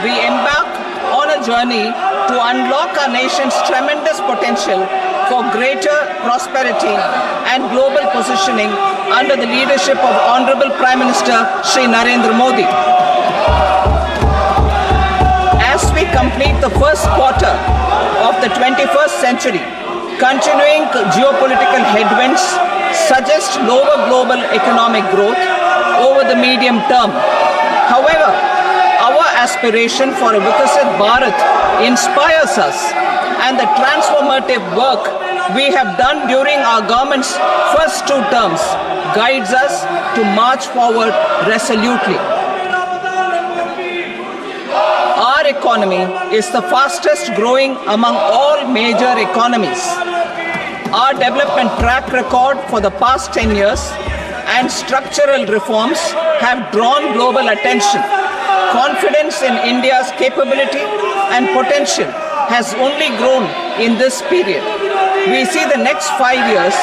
we embark on a journey to unlock our nation's tremendous potential for greater prosperity and global positioning under the leadership of Honorable Prime Minister Shri Narendra Modi. As we complete the first quarter of the 21st century, continuing geopolitical headwinds suggest lower global economic growth over the medium term. However, our aspiration for a Vikasit Bharat inspires us, and the transformative work we have done during our government's first 2 terms guides us to march forward resolutely. Our economy is the fastest growing among all major economies. Our development track record for the past 10 years and structural reforms have drawn global attention. Confidence in India's capability and potential has only grown in this period. We see the next 5 years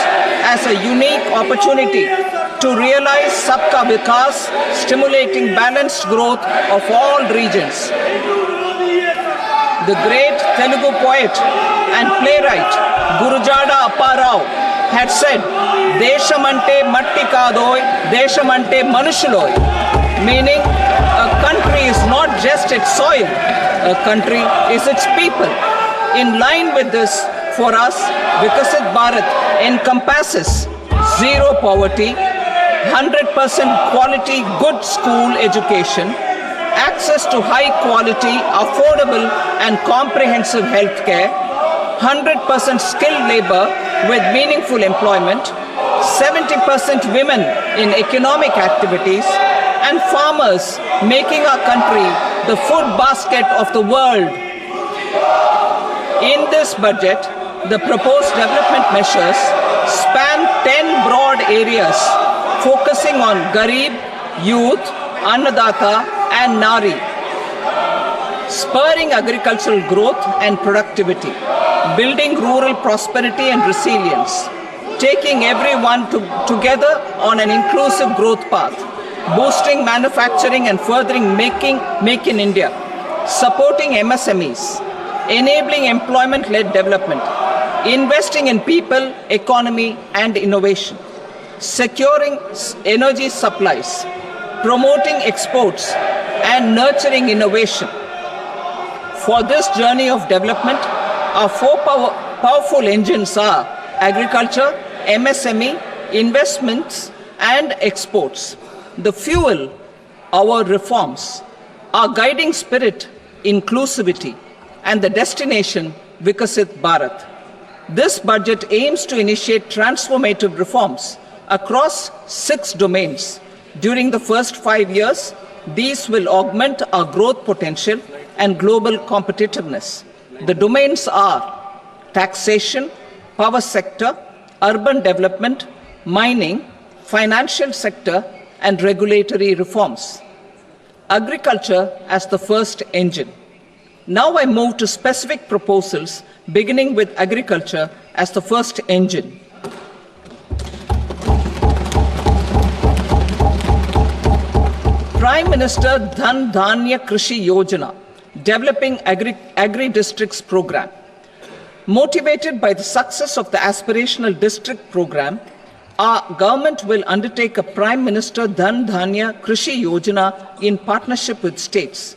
as a unique opportunity to realize Sabka Vikas, stimulating balanced growth of all regions. The great Telugu poet and playwright Gurujada Apparao had said, "Deshamante matti kadoy, deshamante manushuloy," meaning a country is not just its soil, a country is its people. In line with this, for us, Vikasit Bharat encompasses zero poverty, 100% quality good school education, access to high quality, affordable and comprehensive health care, 100% skilled labor with meaningful employment, 70% women in economic activities, and farmers making our country the food basket of the world. In this budget, the proposed development measures span 10 broad areas focusing on Garib, youth, Annadata and Nari, spurring agricultural growth and productivity, building rural prosperity and resilience, taking everyone together on an inclusive growth path, boosting manufacturing and furthering Make in India, supporting MSMEs, enabling employment-led development, investing in people, economy and innovation, securing energy supplies, promoting exports and nurturing innovation. For this journey of development, our 4 powerful engines are agriculture, MSME, investments and exports. The fuel, our reforms, our guiding spirit, inclusivity, and the destination, Vikasit Bharat. This budget aims to initiate transformative reforms across 6 domains. During the first 5 years, these will augment our growth potential and global competitiveness. The domains are taxation, power sector, urban development, mining, financial sector, and regulatory reforms. Agriculture as the first engine. Now I move to specific proposals, beginning with agriculture as the first engine. Prime Minister Dhan Dhanya Krishi Yojana, developing agri-districts program. Motivated by the success of the aspirational district program, our government will undertake a Prime Minister Dhan Dhanya Krishi Yojana in partnership with states.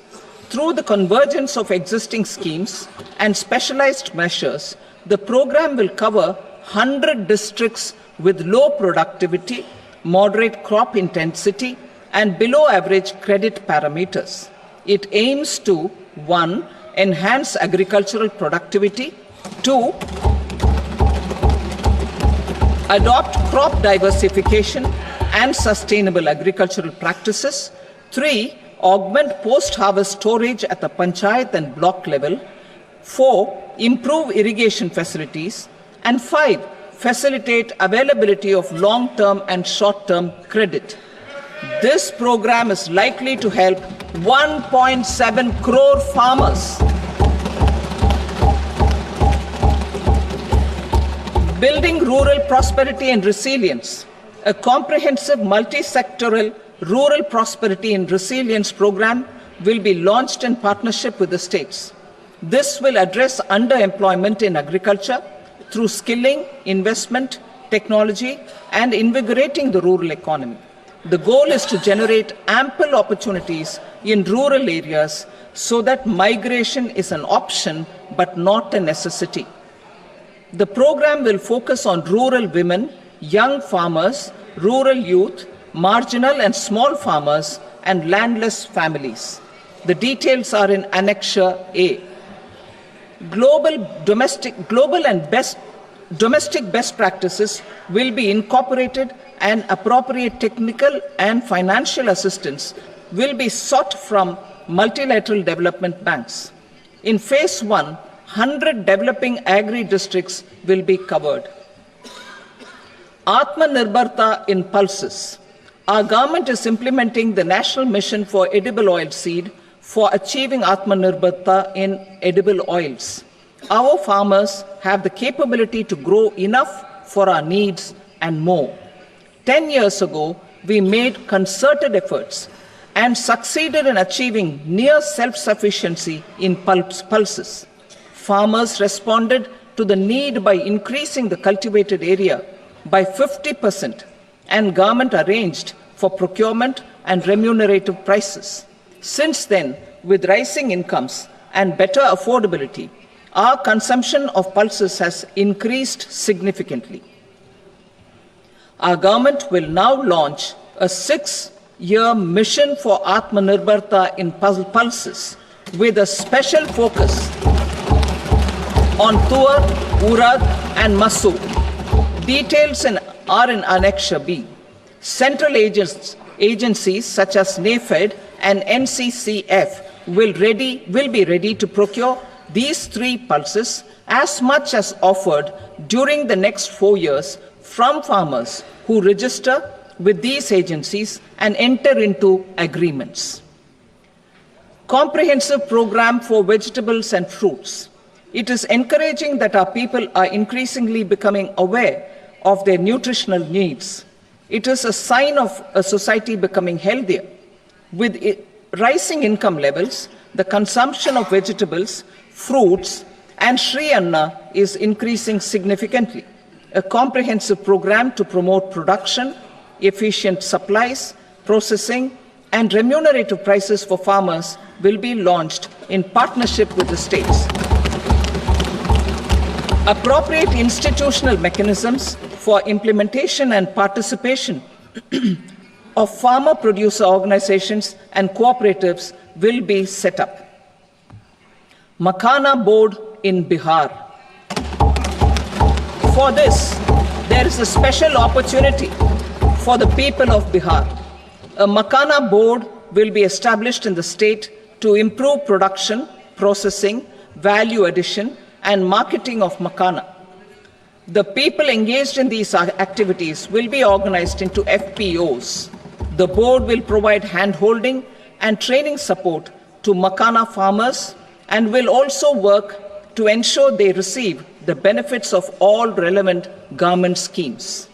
Through the convergence of existing schemes and specialized measures, the program will cover 100 districts with low productivity, moderate crop intensity, and below average credit parameters. It aims to 1. Enhance agricultural productivity, 2. Adopt crop diversification and sustainable agricultural practices, 3. Augment post-harvest storage at the panchayat and block level, 4. Improve irrigation facilities, and 5. Facilitate availability of long-term and short-term credit. This program is likely to help 1.7 crore farmers. Building rural prosperity and resilience. A comprehensive multi-sectoral rural prosperity and resilience program will be launched in partnership with the states. This will address underemployment in agriculture through skilling, investment, technology, and invigorating the rural economy. The goal is to generate ample opportunities in rural areas so that migration is an option but not a necessity. The program will focus on rural women, young farmers, rural youth, marginal and small farmers, and landless families. The details are in Annexure A. Domestic best practices will be incorporated, and appropriate technical and financial assistance will be sought from multilateral development banks. In phase 1, 100 developing agri-districts will be covered. Atmanirbharta in pulses. Our government is implementing the National Mission for Edible Oilseed for achieving Atmanirbharta in edible oils. Our farmers have the capability to grow enough for our needs and more. 10 years ago, we made concerted efforts and succeeded in achieving near self-sufficiency in pulses. Farmers responded to the need by increasing the cultivated area by 50%, and government arranged for procurement and remunerative prices. Since then, with rising incomes and better affordability, our consumption of pulses has increased significantly. Our government will now launch a 6-year mission for Atmanirbharta in pulses with a special focus on Tuar, Urad and Monsoon. Details are in Annexure B. Central agencies such as NAFED and NCCF will be ready to procure these 3 pulses as much as offered during the next 4 years from farmers who register with these agencies and enter into agreements. Comprehensive program for vegetables and fruits. It is encouraging that our people are increasingly becoming aware of their nutritional needs. It is a sign of a society becoming healthier. With rising income levels, the consumption of vegetables, fruits, and Shri Anna is increasing significantly. A comprehensive program to promote production, efficient supplies, processing, and remunerative prices for farmers will be launched in partnership with the states. Appropriate institutional mechanisms for implementation and participation of farmer producer organizations and cooperatives will be set up. Makhana Board in Bihar. For this, there is a special opportunity for the people of Bihar. A Makhana Board will be established in the state to improve production, processing, value addition, and marketing of Makhana. The people engaged in these activities will be organized into FPOs. The board will provide hand-holding and training support to Makhana farmers and will also work to ensure they receive the benefits of all relevant government schemes.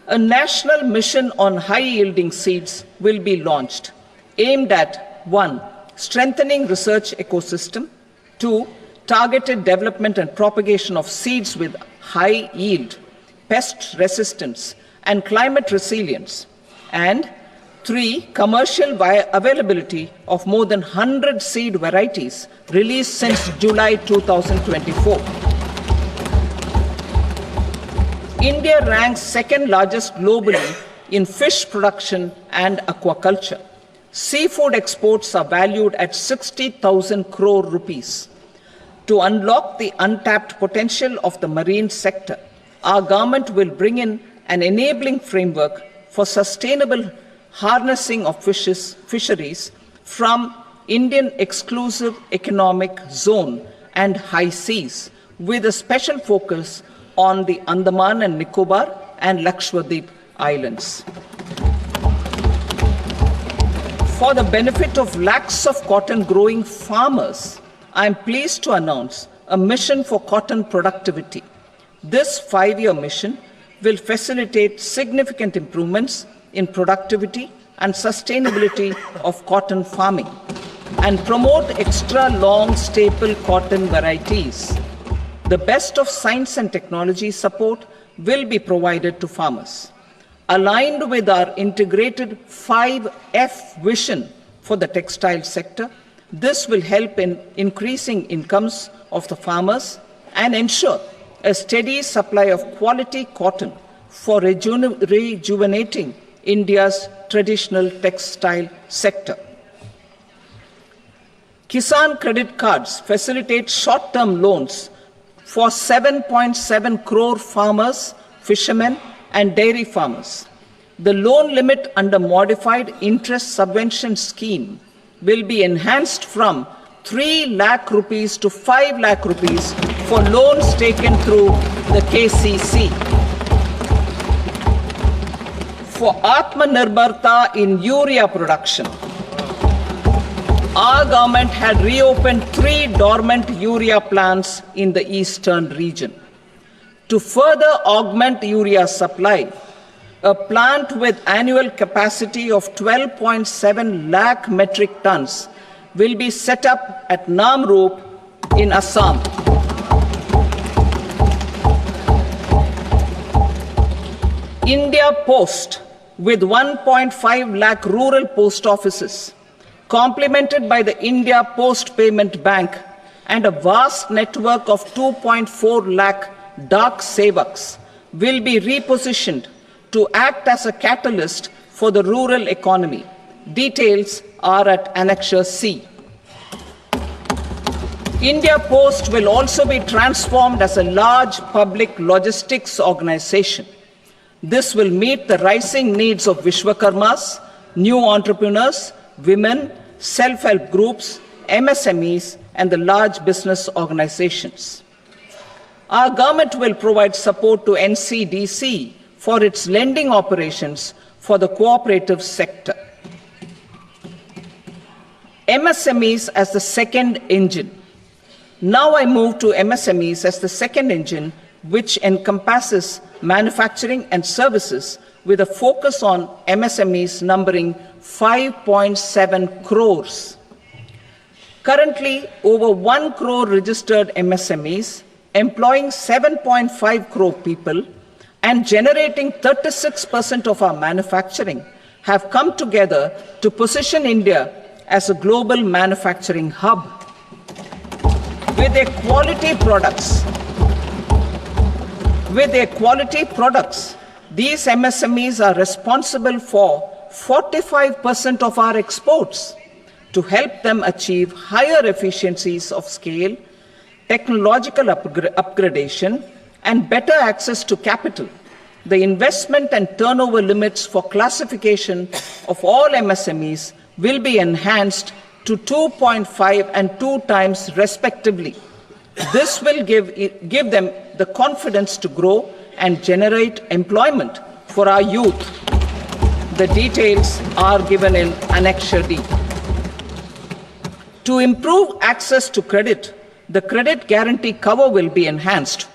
A national mission on high-yielding seeds will be launched, aimed at 1. Strengthening research ecosystem, 2. Targeted development and propagation of seeds with high yield, pest resistance, and climate resilience, and 3. Commercial availability of more than 100 seed varieties released since July 2024. India ranks second largest globally in fish production and aquaculture. Seafood exports are valued at 60,000 crore rupees. To unlock the untapped potential of the marine sector, our government will bring in an enabling framework for sustainable harnessing of fisheries from Indian Exclusive Economic Zone and high seas, with a special focus on the Andaman and Nicobar and Lakshadweep Islands. For the benefit of lakhs of cotton growing farmers, I am pleased to announce a mission for cotton productivity. This 5-year mission will facilitate significant improvements in productivity and sustainability of cotton farming, and promote extra long staple cotton varieties. The best of science and technology support will be provided to farmers. Aligned with our integrated 5F vision for the textile sector, this will help in increasing incomes of the farmers and ensure a steady supply of quality cotton for rejuvenating India's traditional textile sector. Kisan credit cards facilitate short-term loans for 7.7 crore farmers, fishermen, and dairy farmers. The loan limit under modified interest subvention scheme will be enhanced from 3 lakh rupees to 5 lakh rupees for loans taken through the KCC. For Atmanirbharta in urea production, our government had reopened 3 dormant urea plants in the eastern region. To further augment urea supply, a plant with annual capacity of 12.7 lakh metric tons will be set up at Namrup in Assam. India Post, with 1.5 lakh rural post offices, complemented by the India Post Payment Bank and a vast network of 2.4 lakh Dak Sevaks, will be repositioned to act as a catalyst for the rural economy. Details are at Annexure C. India Post will also be transformed as a large public logistics organization. This will meet the rising needs of Vishwakarmas, new entrepreneurs, women, self-help groups, MSMEs, and the large business organizations. Our government will provide support to NCDC for its lending operations for the cooperative sector. MSMEs as the second engine. Now I move to MSMEs as the second engine, which encompasses manufacturing and services with a focus on MSMEs numbering 5.7 crores. Currently, over 1 crore registered MSMEs, employing 7.5 crore people and generating 36% of our manufacturing, have come together to position India as a global manufacturing hub. With their quality products, these MSMEs are responsible for 45% of our exports. To help them achieve higher efficiencies of scale, technological upgradation, and better access to capital, the investment and turnover limits for classification of all MSMEs will be enhanced to 2.5 and 2 times respectively. This will give them the confidence to grow and generate employment for our youth. The details are given in Annexure D. To improve access to credit, the credit guarantee cover will be enhanced.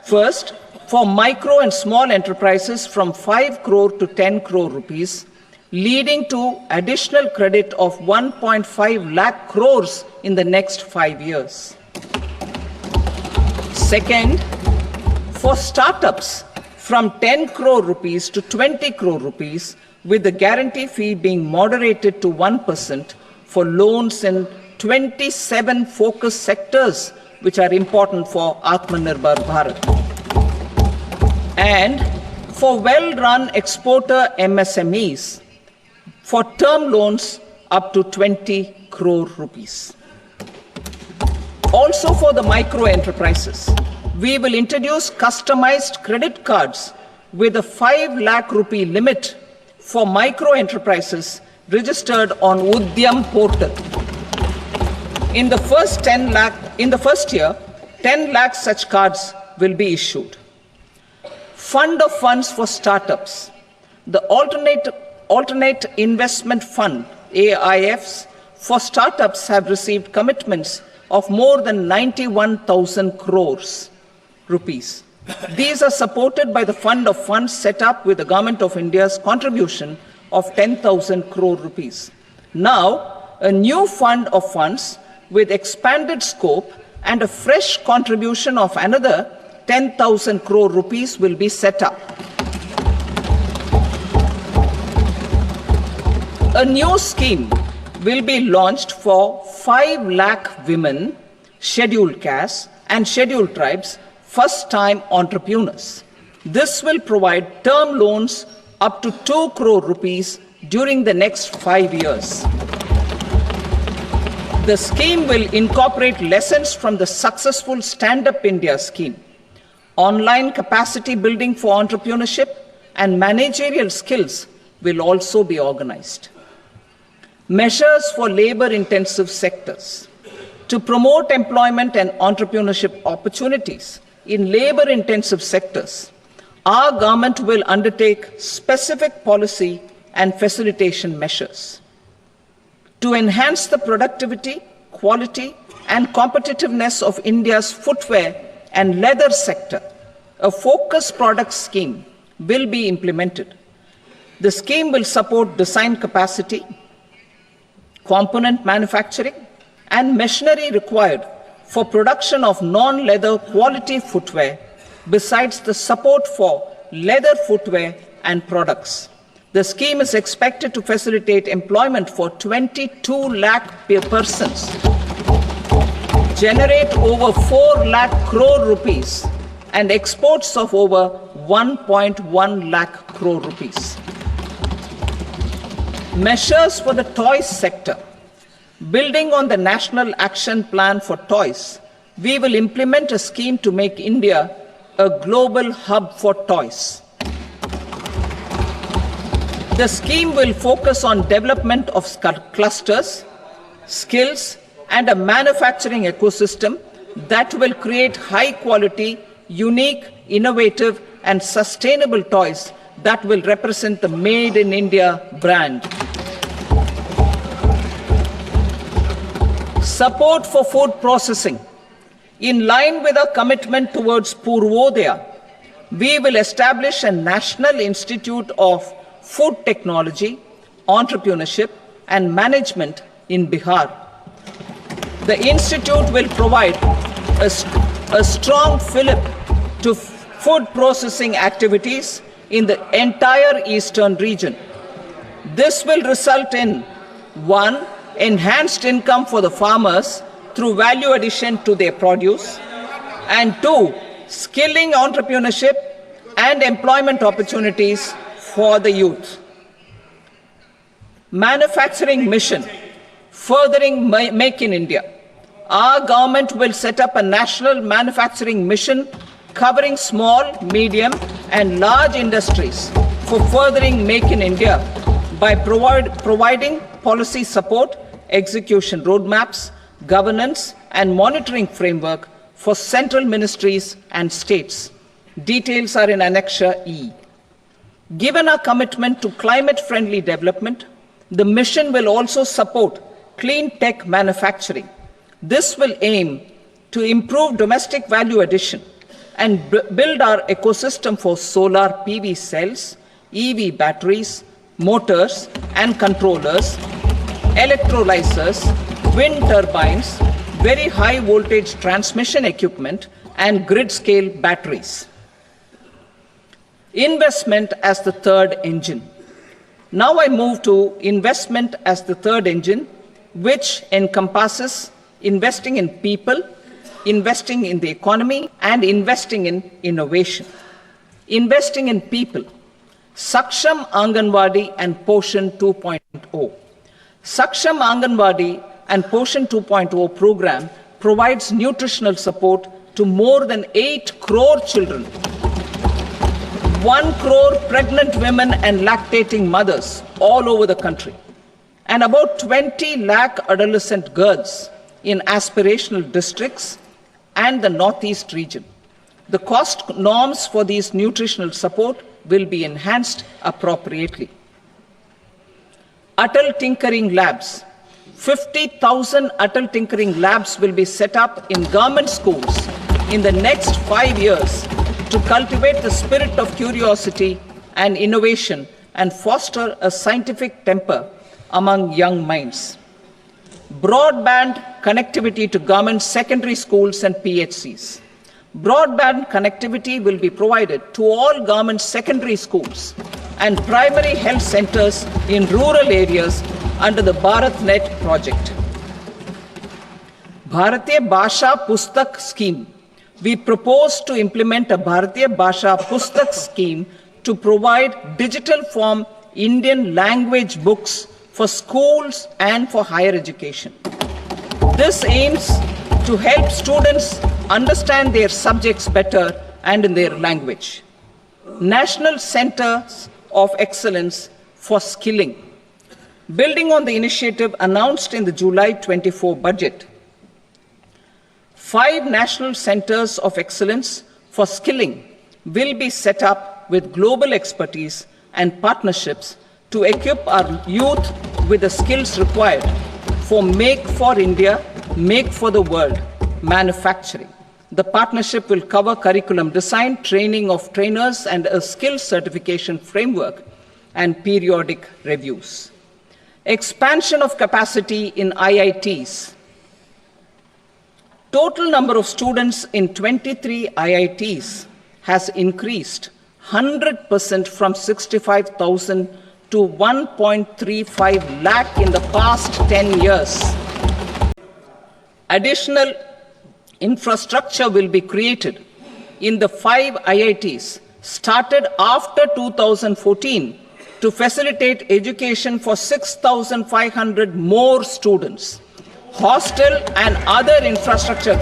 First, for micro and small enterprises from 5 crore to 10 crore rupees, leading to additional credit of 1.5 lakh crores in the next 5 years. Second, for startups from 10 crore rupees to 20 crore rupees, with the guarantee fee being moderated to 1% for loans in 27 focus sectors which are important for Atmanirbhar Bharat. And for well-run exporter MSMEs, for term loans up to 20 crore rupees. Also for the micro enterprises, we will introduce customized credit cards with a 5 lakh rupee limit for micro enterprises registered on Udyam portal. In the first year, 10 lakh such cards will be issued. Fund of funds for startups. The Alternate Investment Fund, AIFs, for startups have received commitments of more than 91,000 crores rupees These are supported by the fund of funds set up with the Government of India's contribution of 10,000 crore rupees. Now, a new fund of funds with expanded scope and a fresh contribution of another 10,000 crore rupees will be set up. A new scheme will be launched for 5 lakh women, scheduled castes and scheduled tribes, first-time entrepreneurs. This will provide term loans up to 2 crore rupees during the next 5 years. The scheme will incorporate lessons from the successful Stand Up India scheme. Online capacity building for entrepreneurship and managerial skills will also be organized. Measures for labor-intensive sectors. To promote employment and entrepreneurship opportunities in labor-intensive sectors, our government will undertake specific policy and facilitation measures. To enhance the productivity, quality, and competitiveness of India's footwear and leather sector, a focused product scheme will be implemented. The scheme will support design capacity, component manufacturing, and machinery required for production of non-leather quality footwear, besides the support for leather footwear and products. The scheme is expected to facilitate employment for 22 lakh persons, generate over 4 lakh crore rupees, and exports of over 1.1 lakh crore rupees. Measures for the toys sector. Building on the National Action Plan for Toys, we will implement a scheme to make India a global hub for toys. The scheme will focus on development of clusters, skills, and a manufacturing ecosystem that will create high-quality, unique, innovative, and sustainable toys that will represent the Made in India brand. Support for food processing. In line with our commitment towards Purvodaya, we will establish a National Institute of Food Technology, Entrepreneurship and Management in Bihar. The institute will provide a strong fillip to food processing activities in the entire eastern region. This will result in 1. Enhanced income for the farmers through value addition to their produce, and 2. Skilling entrepreneurship and employment opportunities for the youth. Manufacturing mission, furthering Make in India. Our government will set up a national manufacturing mission covering small, medium, and large industries for furthering Make in India by providing policy support, execution roadmaps, governance, and monitoring framework for central ministries and states. Details are in Annexure E. Given our commitment to climate-friendly development, the mission will also support clean tech manufacturing. This will aim to improve domestic value addition and build our ecosystem for solar PV cells, EV batteries, motors and controllers, electrolyzers, wind turbines, very high voltage transmission equipment, and grid-scale batteries. Investment as the third engine. Now I move to investment as the third engine, which encompasses investing in people, investing in the economy, and investing in innovation. Investing in people. Saksham Anganwadi and Poshan 2.0. Saksham Anganwadi and Poshan 2.0 program provides nutritional support to more than 8 crore children, 1 crore pregnant women and lactating mothers all over the country, and about 20 lakh adolescent girls in aspirational districts and the Northeast region. The cost norms for these nutritional support will be enhanced appropriately. Atal Tinkering Labs. 50,000 Atal Tinkering Labs will be set up in government schools in the next 5 years to cultivate the spirit of curiosity and innovation and foster a scientific temper among young minds. Broadband connectivity to government secondary schools and PHCs. Broadband connectivity will be provided to all government secondary schools and primary health centers in rural areas under the BharatNet project. Bharatiya Bhasha Pustak scheme. We propose to implement a Bharatiya Bhasha Pustak scheme to provide digital form Indian language books for schools and for higher education. This aims to help students understand their subjects better and in their language. National Centers of Excellence for Skilling. Building on the initiative announced in the July 24 budget, 5 national centers of excellence for skilling will be set up with global expertise and partnerships to equip our youth with the skills required for Make for India, Make for the World manufacturing. The partnership will cover curriculum design, training of trainers, and a skills certification framework and periodic reviews. Expansion of capacity in IITs. Total number of students in 23 IITs has increased 100% from 65,000 to 1.35 lakh in the past 10 years. Additional infrastructure will be created in the 5 IITs started after 2014 to facilitate education for 6,500 more students. Hostel and other infrastructure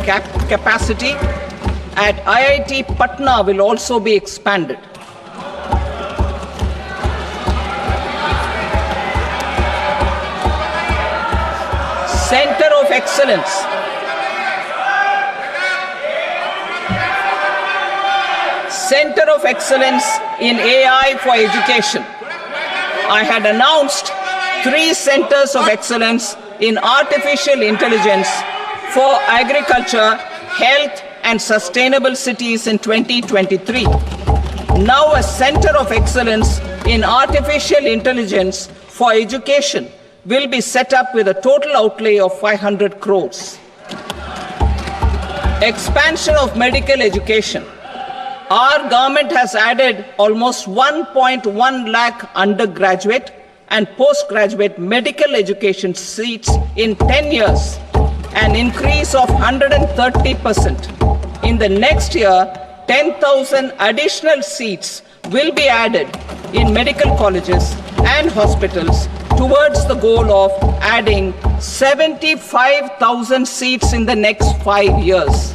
capacity at IIT Patna will also be expanded. Center of Excellence. Center of Excellence in AI for Education. I had announced 3 centers of excellence in artificial intelligence for agriculture, health, and sustainable cities in 2023. Now a center of excellence in artificial intelligence for education will be set up with a total outlay of 500 crores. Expansion of medical education. Our government has added almost 1.1 lakh undergraduate and postgraduate medical education seats in 10 years, an increase of 130%. In the next year, 10,000 additional seats will be added in medical colleges and hospitals towards the goal of adding 75,000 seats in the next 5 years.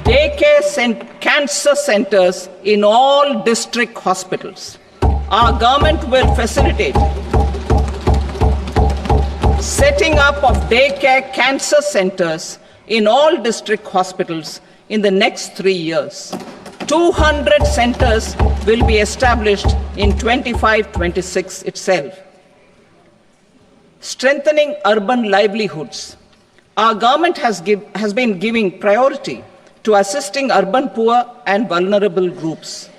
Daycare cancer centers in all district hospitals. Our government will facilitate setting up of daycare cancer centers in all district hospitals in the next 3 years. 200 centers will be established in 25-26 itself. Strengthening urban livelihoods. Our government has been giving priority to assisting urban poor and vulnerable groups.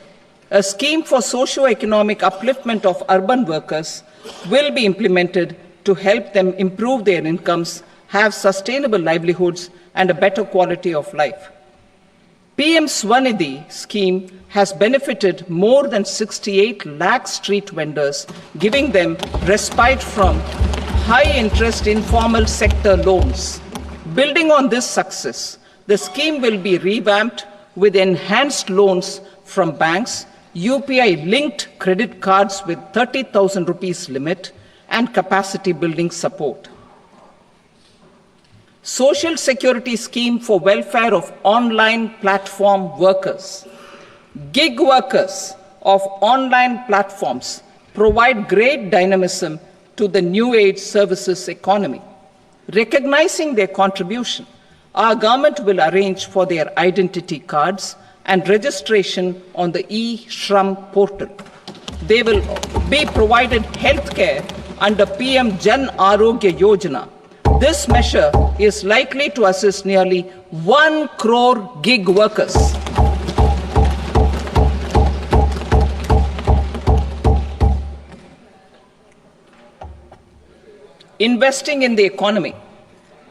A scheme for socio-economic upliftment of urban workers will be implemented to help them improve their incomes, have sustainable livelihoods, and a better quality of life. PM Swanidhi scheme has benefited more than 68 lakh street vendors, giving them respite from high-interest informal sector loans. Building on this success, the scheme will be revamped with enhanced loans from banks, UPI-linked credit cards with 30,000 rupees limit, and capacity building support. Social Security Scheme for welfare of online platform workers. Gig workers of online platforms provide great dynamism to the new age services economy. Recognizing their contribution, our government will arrange for their identity cards and registration on the e-Shram portal. They will be provided health care under PM Jan Arogya Yojana. This measure is likely to assist nearly 1 crore gig workers. Investing in the economy,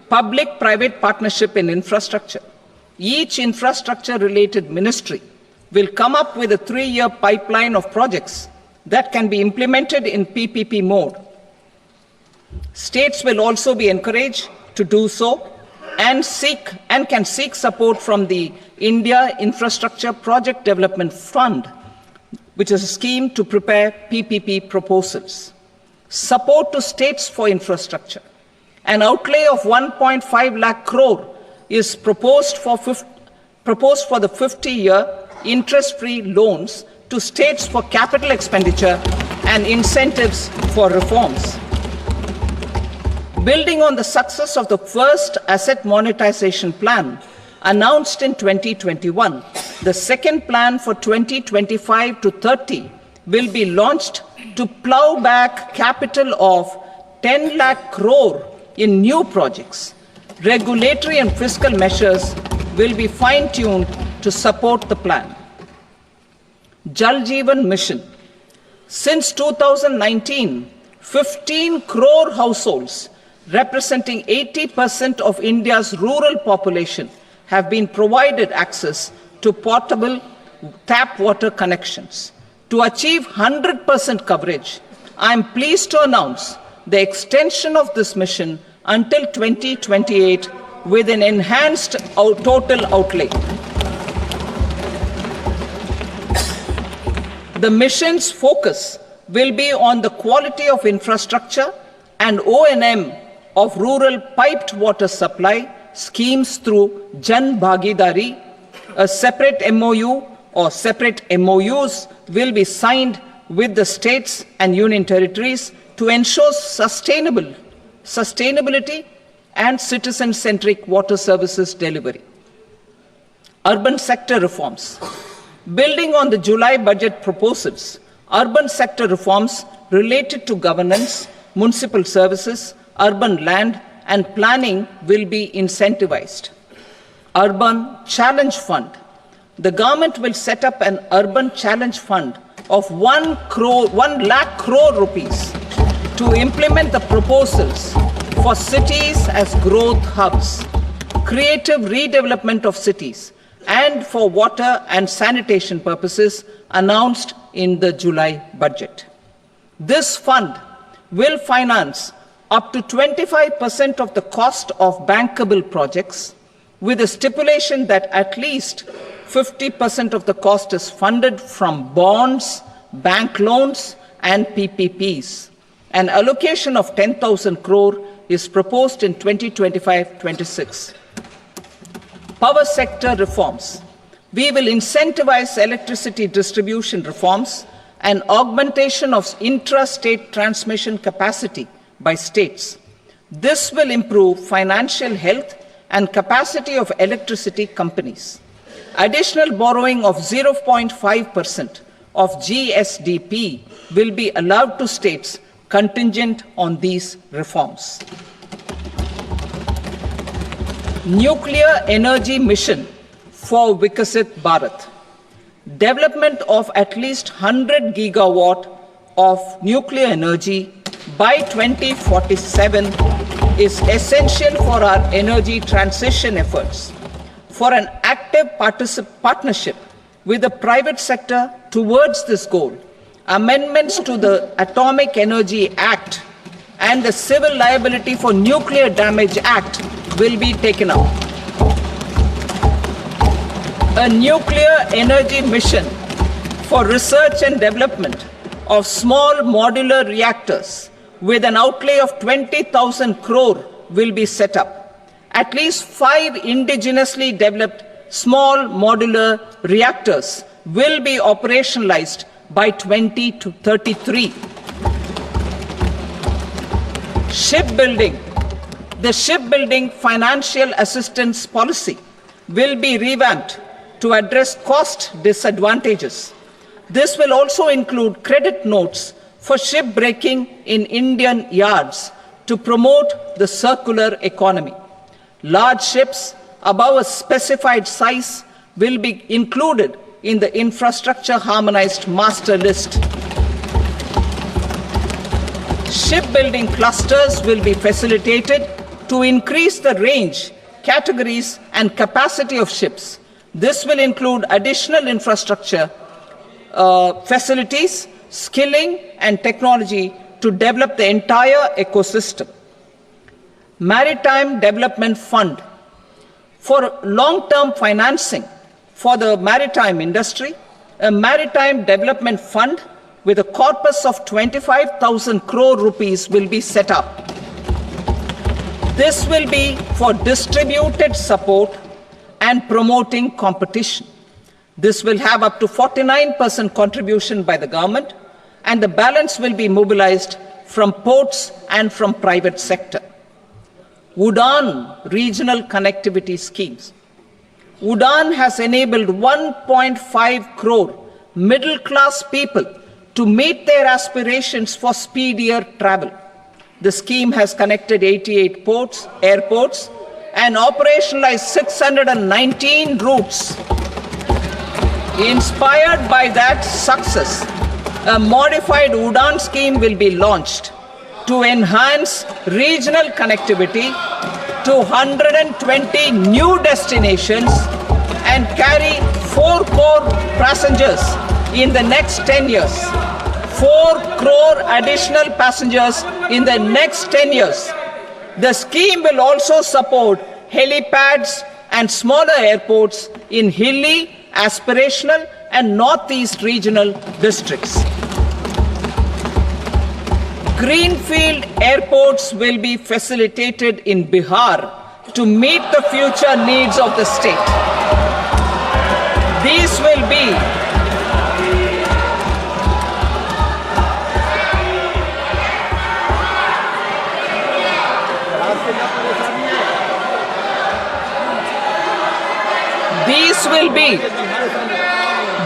public-private partnership in infrastructure. Each infrastructure-related ministry will come up with a 3-year pipeline of projects that can be implemented in PPP mode. States will also be encouraged to do so and can seek support from the India Infrastructure Project Development Fund, which is a scheme to prepare PPP proposals. Support to states for infrastructure. An outlay of 1.5 lakh crore is proposed for the 50-year interest-free loans to states for capital expenditure and incentives for reforms. Building on the success of the first asset monetization plan announced in 2021, the second plan for 2025 to 30 will be launched to plow back capital of 10 lakh crore in new projects. Regulatory and fiscal measures will be fine-tuned to support the plan. Jal Jeevan Mission. Since 2019, 15 crore households, representing 80% of India's rural population, have been provided access to portable tap water connections. To achieve 100% coverage, I am pleased to announce the extension of this mission until 2028 with an enhanced total outlay. The mission's focus will be on the quality of infrastructure and O&M of rural piped water supply schemes through Jan Bhagidari. A separate MOU or separate MOUs will be signed with the states and union territories to ensure sustainability and citizen-centric water services delivery. Urban sector reforms. Building on the July budget proposals, urban sector reforms related to governance, municipal services, urban land and planning will be incentivized. Urban Challenge Fund. The government will set up an urban challenge fund of 1 lakh crore rupees to implement the proposals for cities as growth hubs, creative redevelopment of cities, and for water and sanitation purposes announced in the July budget. This fund will finance up to 25% of the cost of bankable projects, with a stipulation that at least 50% of the cost is funded from bonds, bank loans, and PPPs. An allocation of 10,000 crore is proposed in 2025-26. Power sector reforms. We will incentivize electricity distribution reforms and augmentation of intra-state transmission capacity by states. This will improve financial health and capacity of electricity companies. Additional borrowing of 0.5% of GSDP will be allowed to states contingent on these reforms. Nuclear energy mission for Vikasit Bharat. Development of at least 100 gigawatt of nuclear energy by 2047 is essential for our energy transition efforts. For an active partnership with the private sector towards this goal, amendments to the Atomic Energy Act and the Civil Liability for Nuclear Damage Act will be taken up. A nuclear energy mission for research and development of small modular reactors with an outlay of 20,000 crore will be set up. At least 5 indigenously developed small modular reactors will be operationalized by 2033. Shipbuilding. The shipbuilding financial assistance policy will be revamped to address cost disadvantages. This will also include credit notes for shipbreaking in Indian yards to promote the circular economy. Large ships above a specified size will be included in the infrastructure harmonized master list. Shipbuilding clusters will be facilitated to increase the range, categories and capacity of ships. This will include additional infrastructure, facilities, skilling and technology to develop the entire ecosystem. Maritime Development Fund. For long-term financing for the maritime industry, a Maritime Development Fund with a corpus of 25,000 crore rupees will be set up. This will be for distributed support and promoting competition. This will have up to 49% contribution by the government, and the balance will be mobilized from ports and from private sector. UDAN regional connectivity schemes. UDAN has enabled 1.5 crore middle-class people to meet their aspirations for speedier travel. The scheme has connected 88 airports, and operationalized 619 routes. Inspired by that success, a modified UDAN scheme will be launched to enhance regional connectivity to 120 new destinations and carry 4 crore passengers in the next 10 years. 4 crore additional passengers in the next 10 years. The scheme will also support helipads and smaller airports in hilly, aspirational and northeast regional districts. Greenfield airports will be facilitated in Bihar to meet the future needs of the state. These will be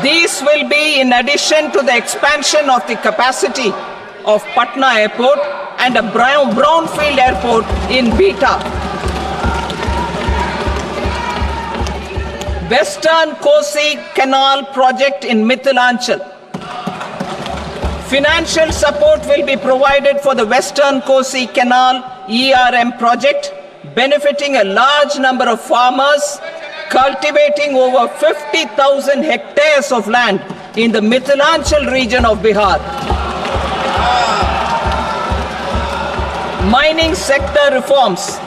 These will be in addition to the expansion of the capacity of Patna Airport and a brownfield airport in Beta. Western Kosi Canal project in Mithilanchal. Financial support will be provided for the Western Kosi Canal ERM project, benefiting a large number of farmers cultivating over 50,000 hectares of land in the Mithilanchal region of Bihar. Mining sector reforms.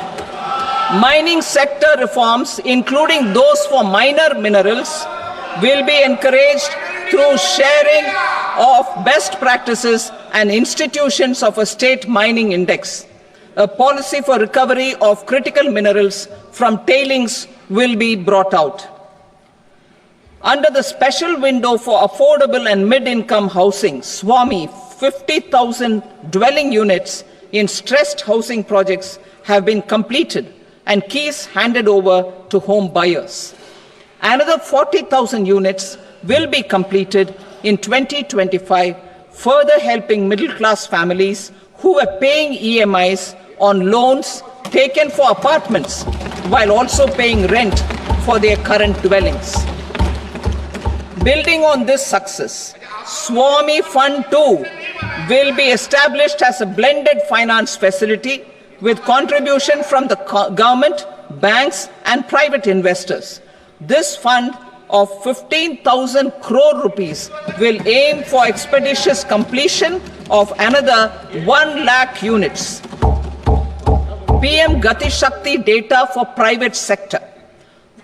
Mining sector reforms, including those for minor minerals, will be encouraged through sharing of best practices and institutions of a state mining index. A policy for recovery of critical minerals from tailings will be brought out. Under the special window for affordable and mid-income housing, SWAMI, 50,000 dwelling units in stressed housing projects have been completed and keys handed over to home buyers. Another 40,000 units will be completed in 2025, further helping middle-class families who were paying EMIs on loans taken for apartments while also paying rent for their current dwellings. Building on this success, SWAMI Fund 2 will be established as a blended finance facility with contribution from the government, banks and private investors. This fund of 15,000 crore rupees will aim for expeditious completion of another 1 lakh units. PM Gati Shakti data for private sector.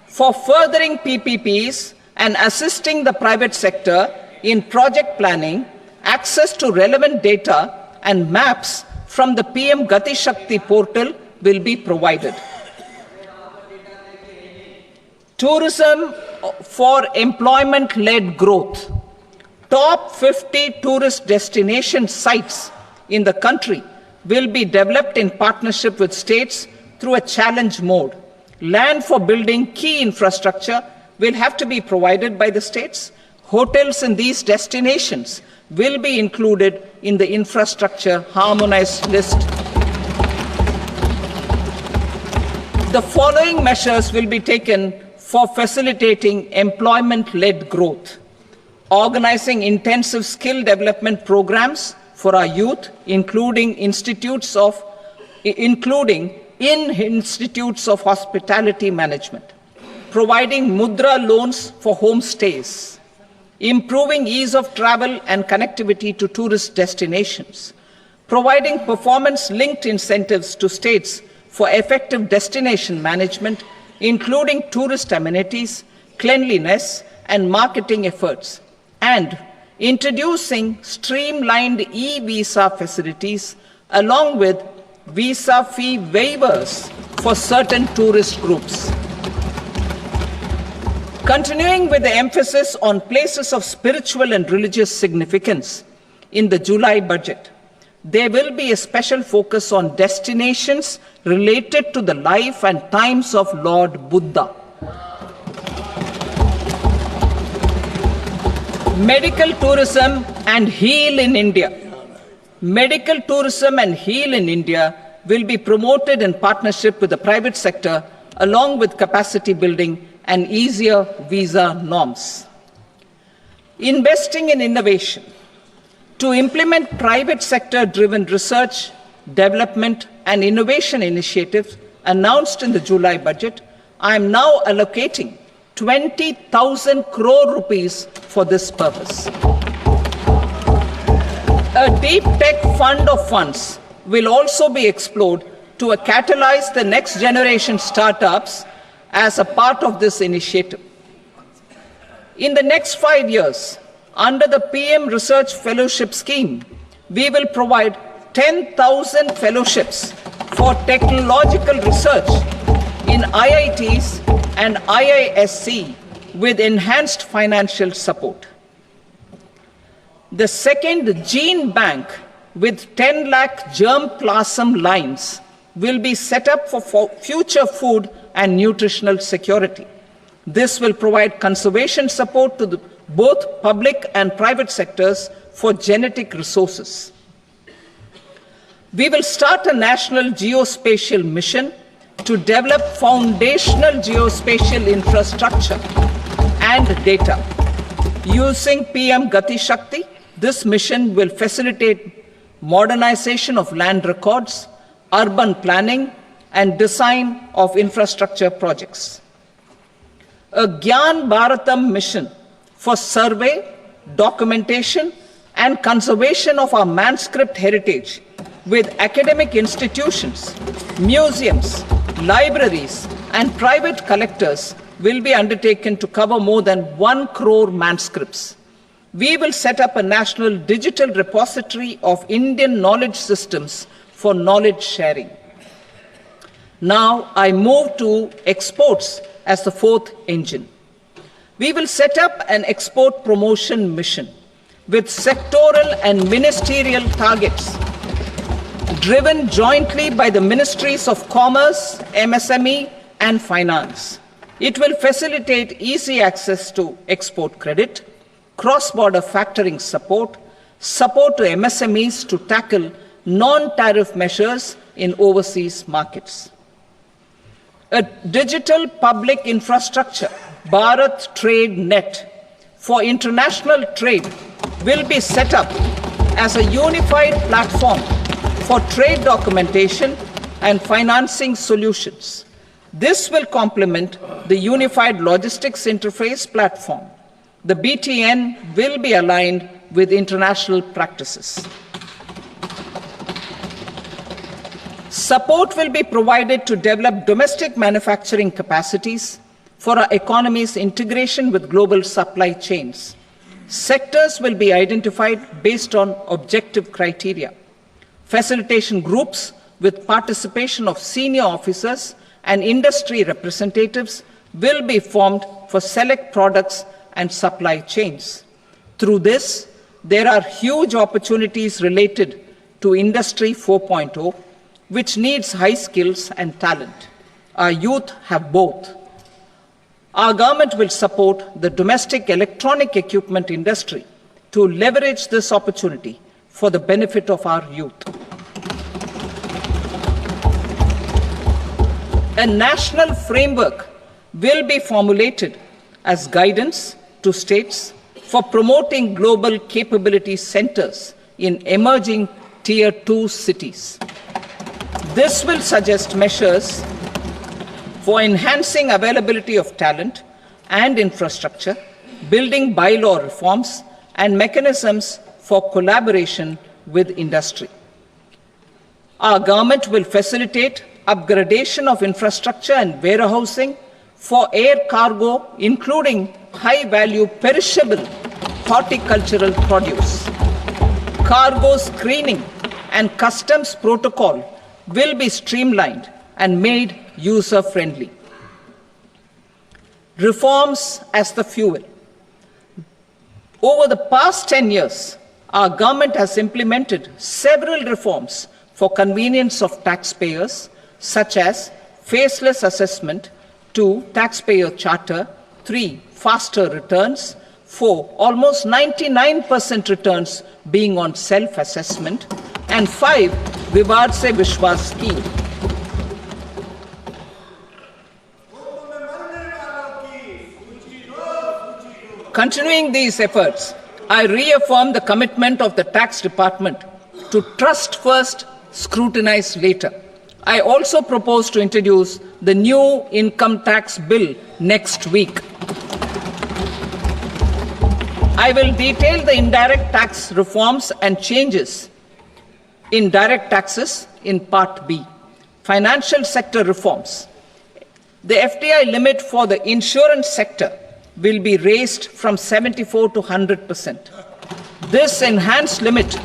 For furthering PPPs and assisting the private sector in project planning, access to relevant data and maps from the PM Gati Shakti portal will be provided. Tourism for employment-led growth. Top 50 tourist destination sites in the country will be developed in partnership with states through a challenge mode. Land for building key infrastructure will have to be provided by the states. Hotels in these destinations will be included in the infrastructure harmonized list. The following measures will be taken for facilitating employment-led growth: organizing intensive skill development programs for our youth, including in institutes of hospitality management, providing mudra loans for homestays, improving ease of travel and connectivity to tourist destinations, providing performance-linked incentives to states for effective destination management, including tourist amenities, cleanliness, and marketing efforts, and introducing streamlined e-visa facilities along with visa fee waivers for certain tourist groups. Continuing with the emphasis on places of spiritual and religious significance, in the July budget, there will be a special focus on destinations related to the life and times of Lord Buddha. Medical tourism and heal in India. Medical tourism and heal in India will be promoted in partnership with the private sector, along with capacity building and easier visa norms. Investing in innovation. To implement private sector-driven research, development, and innovation initiatives announced in the July budget, I am now allocating 20,000 crore rupees for this purpose. A deep tech fund of funds will also be explored to catalyze the next generation startups as a part of this initiative. In the next 5 years, under the PM Research Fellowship Scheme, we will provide 10,000 fellowships for technological research in IITs and IISc with enhanced financial support. The second gene bank with 10 lakh germplasm lines will be set up for future food and nutritional security. This will provide conservation support to both public and private sectors for genetic resources. We will start a national geospatial mission to develop foundational geospatial infrastructure and data. Using PM Gati Shakti, this mission will facilitate modernization of land records, urban planning, and design of infrastructure projects. A Gyan Bharatam mission for survey, documentation, and conservation of our manuscript heritage with academic institutions, museums, libraries, and private collectors will be undertaken to cover more than 1 crore manuscripts. We will set up a national digital repository of Indian knowledge systems for knowledge sharing. Now I move to exports as the fourth engine. We will set up an export promotion mission with sectoral and ministerial targets driven jointly by the Ministries of Commerce, MSME, and Finance. It will facilitate easy access to export credit, cross-border factoring support, support to MSMEs to tackle non-tariff measures in overseas markets. A digital public infrastructure, Bharat Trade Net, for international trade will be set up as a unified platform for trade documentation and financing solutions. This will complement the Unified Logistics Interface platform. The BTN will be aligned with international practices. Support will be provided to develop domestic manufacturing capacities for our economy's integration with global supply chains. Sectors will be identified based on objective criteria. Facilitation groups with participation of senior officers and industry representatives will be formed for select products and supply chains. Through this, there are huge opportunities related to Industry 4.0, which needs high skills and talent. Our youth have both. Our government will support the domestic electronic equipment industry to leverage this opportunity for the benefit of our youth. A national framework will be formulated as guidance to states for promoting global capability centers in emerging Tier 2 cities. This will suggest measures for enhancing availability of talent and infrastructure, building bylaw reforms, and mechanisms for collaboration with industry. Our government will facilitate upgradation of infrastructure and warehousing for air cargo, including high-value perishable horticultural produce. Cargo screening and customs protocol will be streamlined and made user-friendly. Reforms as the fuel. Over the past 10 years, our government has implemented several reforms for convenience of taxpayers, such as faceless assessment, 2, taxpayer charter, 3, faster returns, 4, almost 99% returns being on self-assessment, and 5, Vivad Se Vishwas scheme. Continuing these efforts, I reaffirm the commitment of the Tax Department to trust first, scrutinize later. I also propose to introduce the new income tax bill next week. I will detail the indirect tax reforms and changes in direct taxes in Part B. Financial sector reforms. The FDI limit for the insurance sector will be raised from 74 to 100%. This enhanced limit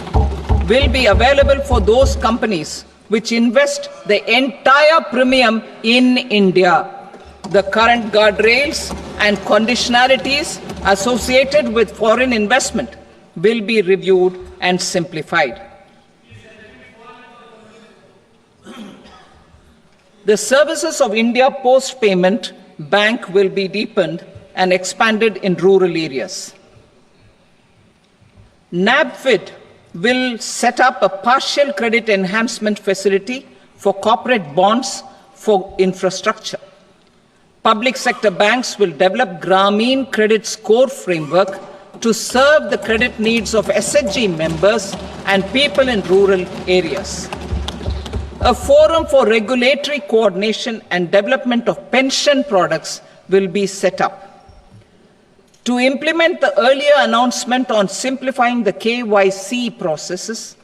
will be available for those companies which invest the entire premium in India. The current guardrails and conditionalities associated with foreign investment will be reviewed and simplified. The services of India Post Payment Bank will be deepened and expanded in rural areas. NABFID will set up a partial credit enhancement facility for corporate bonds for infrastructure. Public sector banks will develop Grameen Credit Score framework to serve the credit needs of SHG members and people in rural areas. A forum for regulatory coordination and development of pension products will be set up. To implement the earlier announcement on simplifying the KYC processes,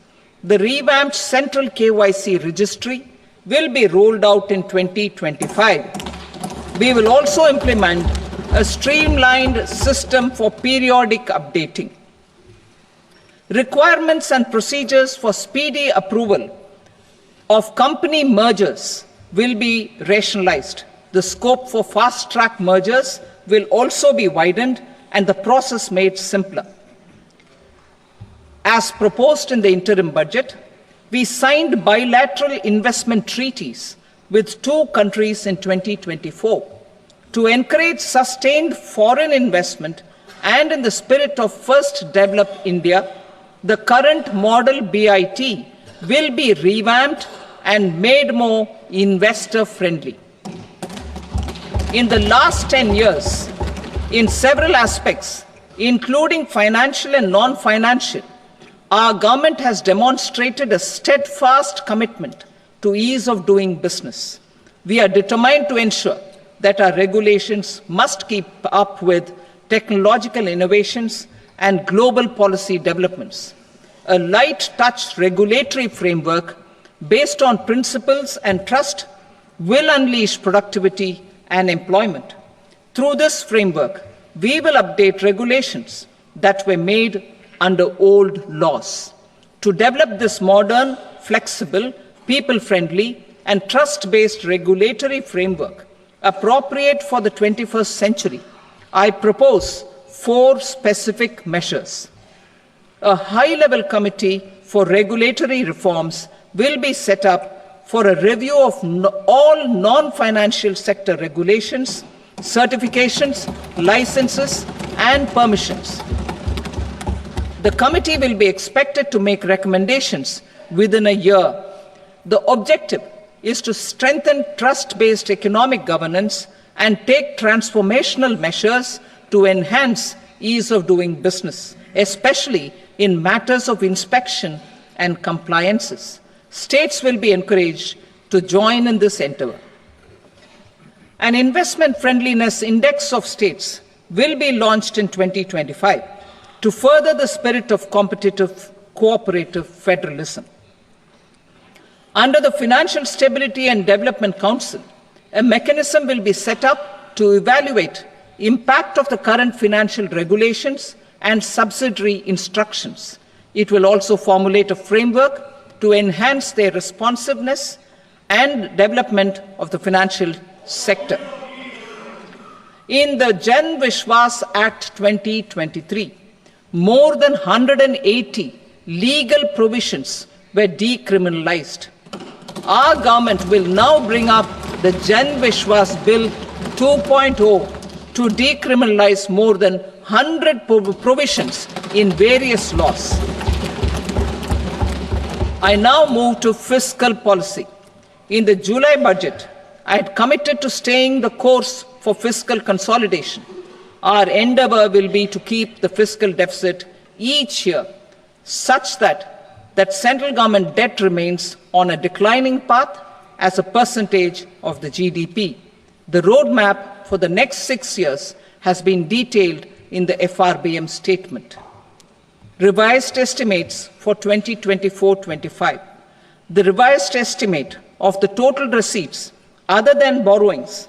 the revamped Central KYC Registry will be rolled out in 2025. We will also implement a streamlined system for periodic updating. Requirements and procedures for speedy approval of company mergers will be rationalized. The scope for fast-track mergers will also be widened and the process made simpler. As proposed in the interim budget, we signed bilateral investment treaties with 2 countries in 2024 to encourage sustained foreign investment, and in the spirit of First Develop India, the current model BIT will be revamped and made more investor-friendly. In the last 10 years, in several aspects, including financial and non-financial, our government has demonstrated a steadfast commitment to ease of doing business. We are determined to ensure that our regulations must keep up with technological innovations and global policy developments. A light-touch regulatory framework based on principles and trust will unleash productivity and employment. Through this framework, we will update regulations that were made under old laws. To develop this modern, flexible, people-friendly, and trust-based regulatory framework appropriate for the 21st century, I propose 4 specific measures. A high-level committee for regulatory reforms will be set up for a review of all non-financial sector regulations, certifications, licenses, and permissions. The committee will be expected to make recommendations within a year. The objective is to strengthen trust-based economic governance and take transformational measures to enhance ease of doing business, especially in matters of inspection and compliances. States will be encouraged to join in this endeavor. An investment friendliness index of states will be launched in 2025 to further the spirit of competitive, cooperative federalism. Under the Financial Stability and Development Council, a mechanism will be set up to evaluate impact of the current financial regulations and subsidiary instructions. It will also formulate a framework to enhance their responsiveness and development of the financial sector. In the Jan Vishwas Act 2023, more than 180 legal provisions were decriminalized. Our government will now bring up the Jan Vishwas Bill 2.0 to decriminalize more than 100 provisions in various laws. I now move to fiscal policy. In the July budget, I had committed to staying the course for fiscal consolidation. Our endeavor will be to keep the fiscal deficit each year such that central government debt remains on a declining path as a percentage of the GDP. The roadmap for the next 6 years has been detailed in the FRBM statement. Revised estimates for 2024-25. The revised estimate of the total receipts other than borrowings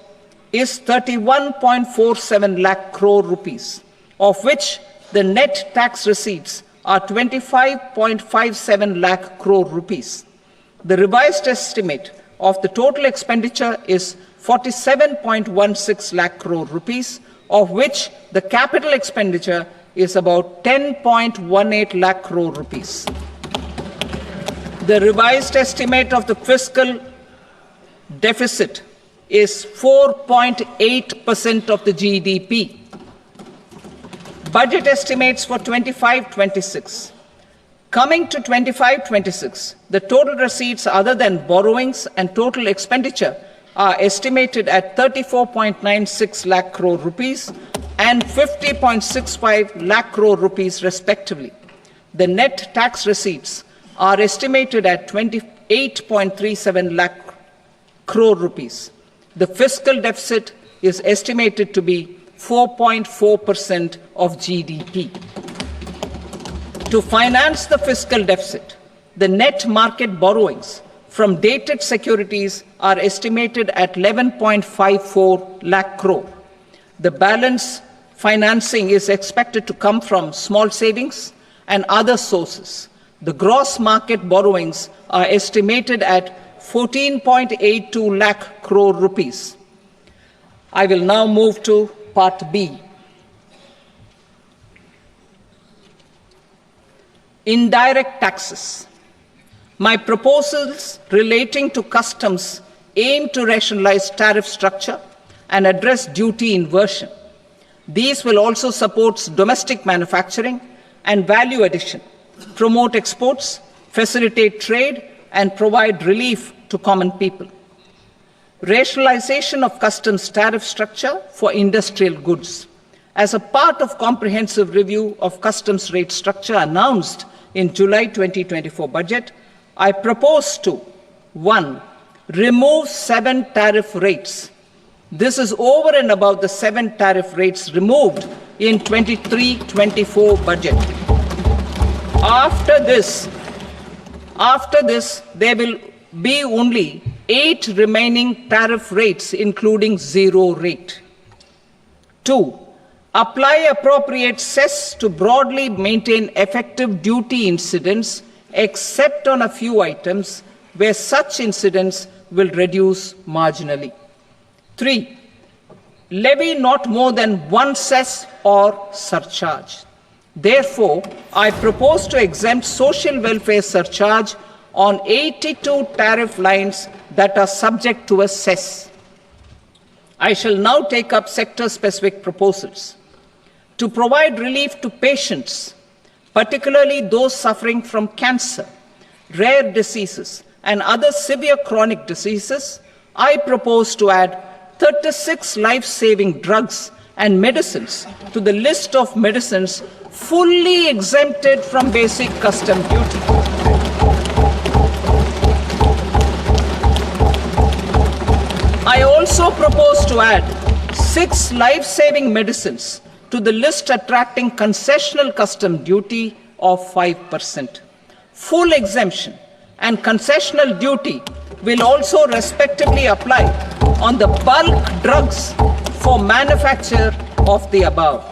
is 31.47 lakh crore rupees, of which the net tax receipts are 25.57 lakh crore rupees. The revised estimate of the total expenditure is 47.16 lakh crore rupees, of which the capital expenditure is about 10.18 lakh crore rupees. The revised estimate of the fiscal deficit is 4.8% of the GDP. Budget estimates for 25-26. Coming to 25-26, the total receipts other than borrowings and total expenditure are estimated at 34.96 lakh crore rupees and 50.65 lakh crore rupees respectively. The net tax receipts are estimated at 28.37 lakh crore rupees. The fiscal deficit is estimated to be 4.4% of GDP. To finance the fiscal deficit, the net market borrowings from dated securities are estimated at 11.54 lakh crore. The balance financing is expected to come from small savings and other sources. The gross market borrowings are estimated at 14.82 lakh crore rupees. I will now move to Part B. Indirect taxes. My proposals relating to customs aim to rationalize tariff structure and address duty inversion. These will also support domestic manufacturing and value addition, promote exports, facilitate trade, and provide relief to common people. Rationalization of customs tariff structure for industrial goods. As a part of comprehensive review of customs rate structure announced in July 2024 budget, I propose to 1. Remove 7 tariff rates. This is over and above the 7 tariff rates removed in 23-24 budget. After this, there will be only 8 remaining tariff rates, including 0 rate. 2. Apply appropriate cess to broadly maintain effective duty incidence, except on a few items where such incidence will reduce marginally. 3. Levy not more than 1 cess or surcharge. Therefore, I propose to exempt social welfare surcharge on 82 tariff lines that are subject to a cess. I shall now take up sector-specific proposals. To provide relief to patients, particularly those suffering from cancer, rare diseases, and other severe chronic diseases, I propose to add 36 life-saving drugs and medicines to the list of medicines fully exempted from basic custom duty. I also propose to add 6 life-saving medicines to the list attracting concessional custom duty of 5%. Full exemption and concessional duty will also respectively apply on the bulk drugs for manufacture of the above.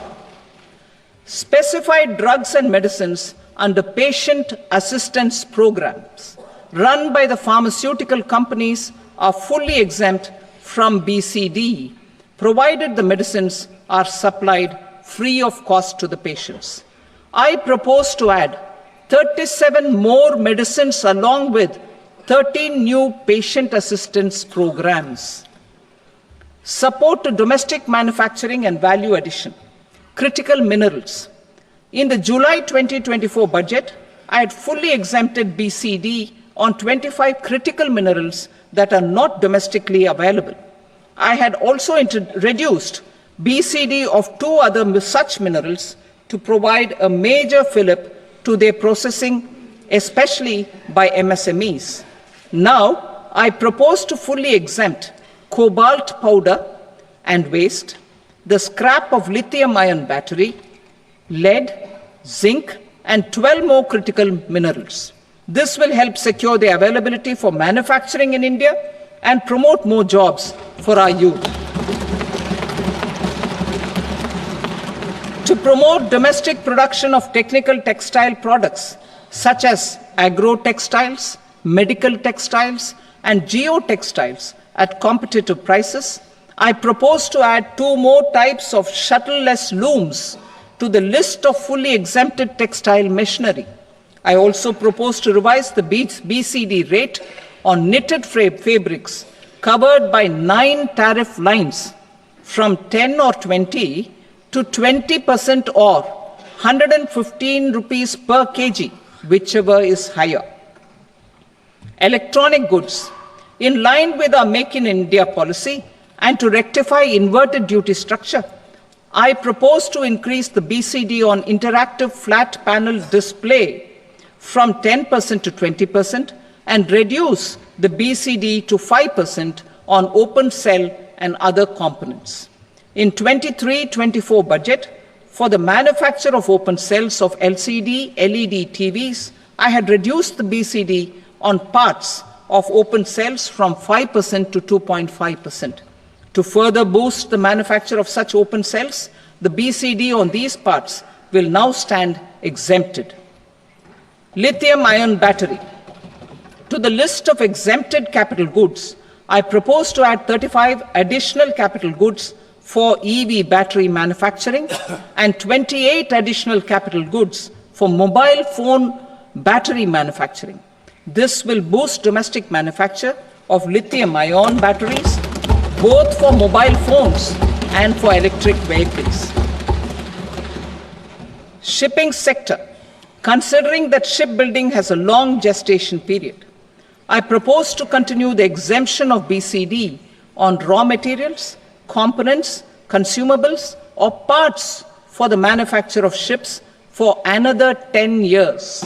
Specified drugs and medicines under patient assistance programs run by the pharmaceutical companies are fully exempt from BCD, provided the medicines are supplied free of cost to the patients. I propose to add 37 more medicines along with 13 new patient assistance programs. Support to domestic manufacturing and value addition. Critical minerals. In the July 2024 budget, I had fully exempted BCD on 25 critical minerals that are not domestically available. I had also reduced BCD of 2 other such minerals to provide a major fillip to their processing, especially by MSMEs. Now, I propose to fully exempt cobalt powder and waste, the scrap of lithium-ion battery, lead, zinc, and 12 more critical minerals. This will help secure the availability for manufacturing in India and promote more jobs for our youth. To promote domestic production of technical textile products such as agro-textiles, medical textiles, and geotextiles at competitive prices, I propose to add 2 more types of shuttle-less looms to the list of fully exempted textile machinery. I also propose to revise the BCD rate on knitted fabrics covered by 9 tariff lines from 10 or 20 to 20% or 115 rupees per kg, whichever is higher. Electronic goods. In line with our Make in India policy and to rectify inverted duty structure, I propose to increase the BCD on interactive flat panel display from 10% to 20% and reduce the BCD to 5% on open cell and other components. In 23-24 budget, for the manufacture of open cells of LCD, LED TVs, I had reduced the BCD on parts of open cells from 5% to 2.5%. To further boost the manufacture of such open cells, the BCD on these parts will now stand exempted. Lithium-ion battery. To the list of exempted capital goods, I propose to add 35 additional capital goods for EV battery manufacturing and 28 additional capital goods for mobile phone battery manufacturing. This will boost domestic manufacture of lithium-ion batteries, both for mobile phones and for electric vehicles. Shipping sector. Considering that shipbuilding has a long gestation period, I propose to continue the exemption of BCD on raw materials, components, consumables, or parts for the manufacture of ships for another 10 years.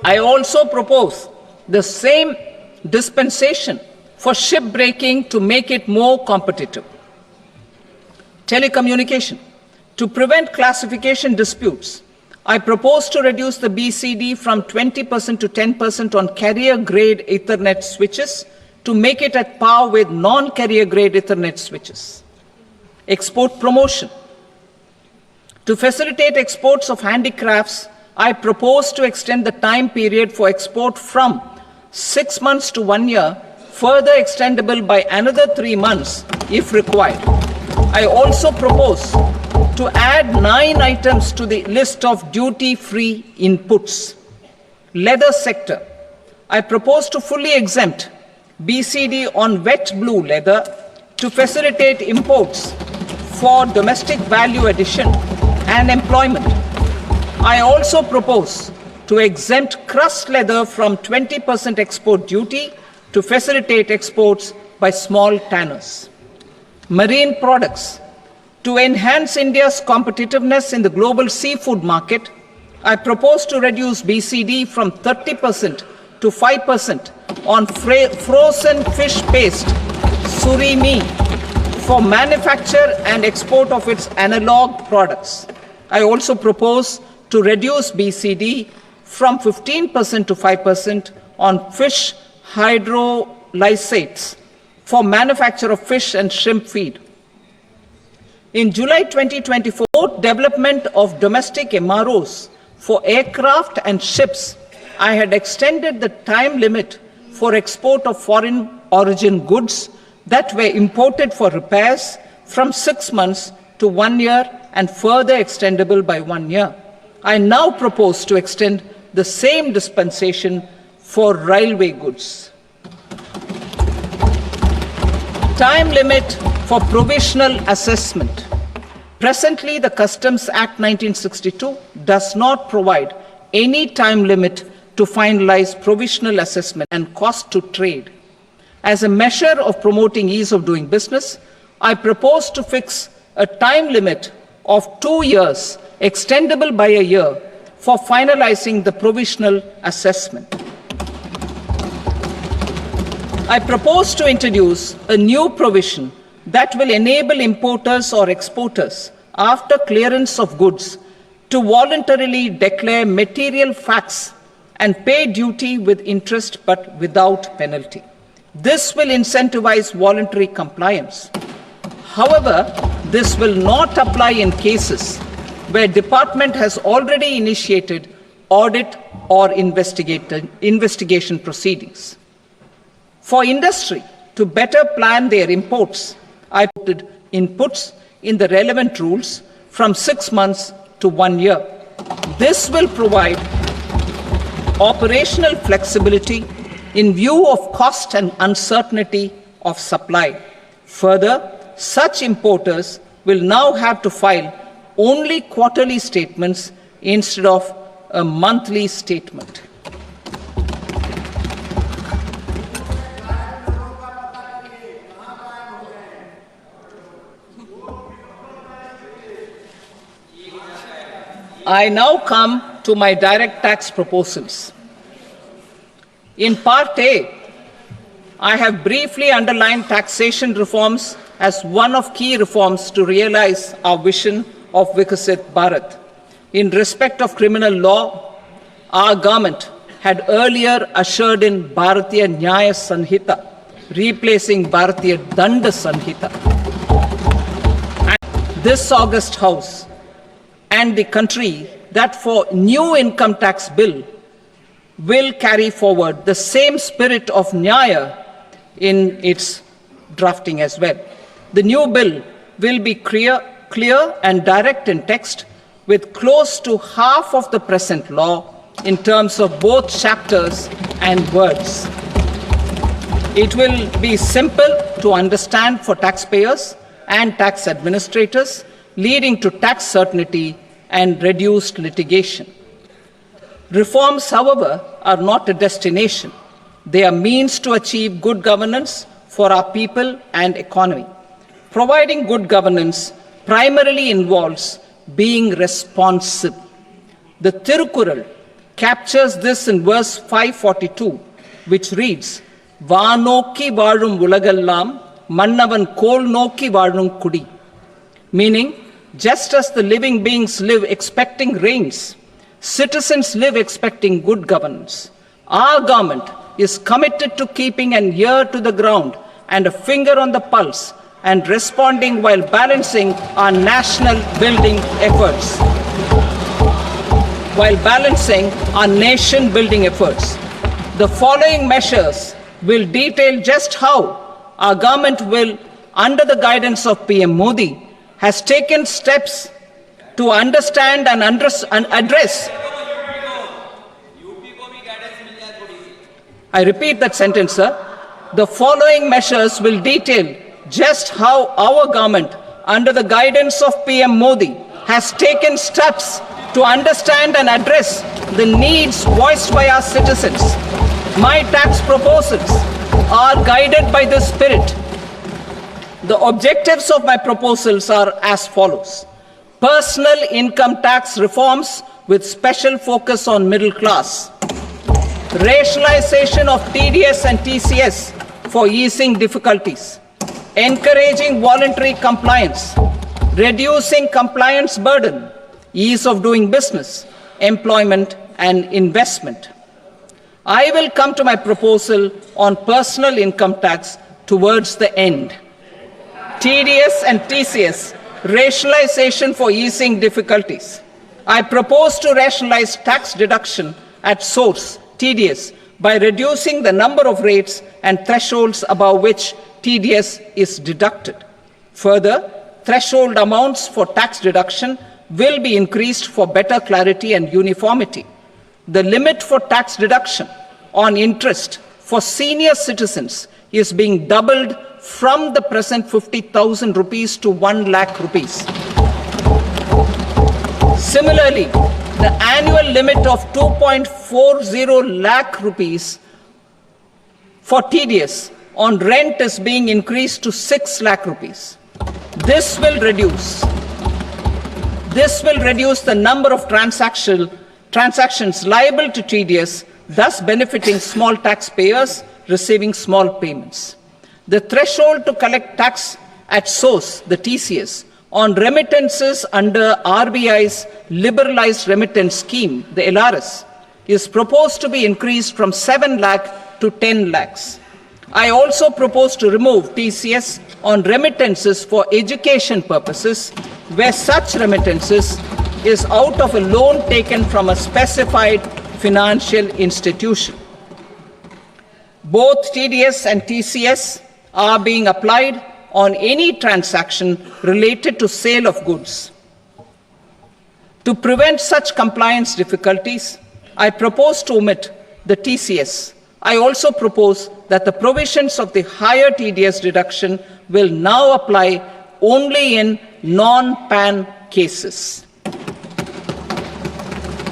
I also propose the same dispensation for shipbreaking to make it more competitive. Telecommunication. To prevent classification disputes, I propose to reduce the BCD from 20% to 10% on carrier-grade Ethernet switches to make it at par with non-carrier-grade Ethernet switches. Export promotion. To facilitate exports of handicrafts, I propose to extend the time period for export from 6 months to 1 year, further extendable by another 3 months if required. I also propose to add 9 items to the list of duty-free inputs. Leather sector. I propose to fully exempt BCD on wet blue leather to facilitate imports for domestic value addition and employment. I also propose to exempt crushed leather from 20% export duty to facilitate exports by small tanners. Marine products. To enhance India's competitiveness in the global seafood market, I propose to reduce BCD from 30% to 5% on frozen fish paste, surimi, for manufacture and export of its analog products. I also propose to reduce BCD from 15% to 5% on fish hydrolysates for manufacture of fish and shrimp feed. In July 2024, development of domestic MROs for aircraft and ships, I had extended the time limit for export of foreign origin goods that were imported for repairs from 6 months to 1 year and further extendable by 1 year. I now propose to extend the same dispensation for railway goods. Time limit for provisional assessment. Presently, the Customs Act 1962 does not provide any time limit to finalize provisional assessment and cost to trade. As a measure of promoting ease of doing business, I propose to fix a time limit of 2 years, extendable by a year, for finalizing the provisional assessment. I propose to introduce a new provision that will enable importers or exporters, after clearance of goods, to voluntarily declare material facts and pay duty with interest but without penalty. This will incentivize voluntary compliance. However, this will not apply in cases where department has already initiated audit or investigation proceedings. For industry to better plan their imports, I put inputs in the relevant rules from 6 months to 1 year. This will provide operational flexibility in view of cost and uncertainty of supply. Further, such importers will now have to file only quarterly statements instead of a monthly statement. I now come to my direct tax proposals. In Part A, I have briefly underlined taxation reforms as one of key reforms to realize our vision of Vikasit Bharat. In respect of criminal law, our government had earlier ushered in Bharatiya Nyaya Sanhita, replacing Bharatiya Danda Sanhita. And this August House and the country that for new income tax bill will carry forward the same spirit of Nyaya in its drafting as well. The new bill will be clear and direct in text, with close to half of the present law in terms of both chapters and words. It will be simple to understand for taxpayers and tax administrators, leading to tax certainty and reduced litigation. Reforms, however, are not a destination. They are means to achieve good governance for our people and economy. Providing good governance primarily involves being responsive. The Tirukural captures this in verse 542, which reads, "Vaanokki vaazhum ulagallam, mannavan kol nokki vaazhum kudi," meaning, just as the living beings live expecting rains, citizens live expecting good governance. Our government is committed to keeping an ear to the ground and a finger on the pulse and responding while balancing our national building efforts. The following measures will detail just how our government will, under the guidance of PM Modi, has taken steps to understand and address. I repeat that sentence, sir. The following measures will detail just how our government, under the guidance of PM Modi, has taken steps to understand and address the needs voiced by our citizens. My tax proposals are guided by this spirit. The objectives of my proposals are as follows. Personal income tax reforms with special focus on middle class. Rationalization of TDS and TCS for easing difficulties. Encouraging voluntary compliance. Reducing compliance burden. Ease of doing business, employment and investment. I will come to my proposal on personal income tax towards the end. TDS and TCS, rationalization for easing difficulties. I propose to rationalize tax deduction at source, TDS, by reducing the number of rates and thresholds above which TDS is deducted. Further, threshold amounts for tax deduction will be increased for better clarity and uniformity. The limit for tax deduction on interest for senior citizens is being doubled from the present 50,000 rupees to 1 lakh rupees. Similarly, the annual limit of 2.40 lakh rupees for TDS on rent is being increased to 6 lakh rupees. This will reduce the number of transactions liable to TDS, thus benefiting small taxpayers receiving small payments. The threshold to collect tax at source, the TCS, on remittances under RBI's liberalized remittance scheme, the LRS, is proposed to be increased from 7 lakh to 10 lakhs. I also propose to remove TCS on remittances for education purposes, where such remittances is out of a loan taken from a specified financial institution. Both TDS and TCS are being applied on any transaction related to sale of goods. To prevent such compliance difficulties, I propose to omit the TCS. I also propose that the provisions of the higher TDS deduction will now apply only in non-PAN cases.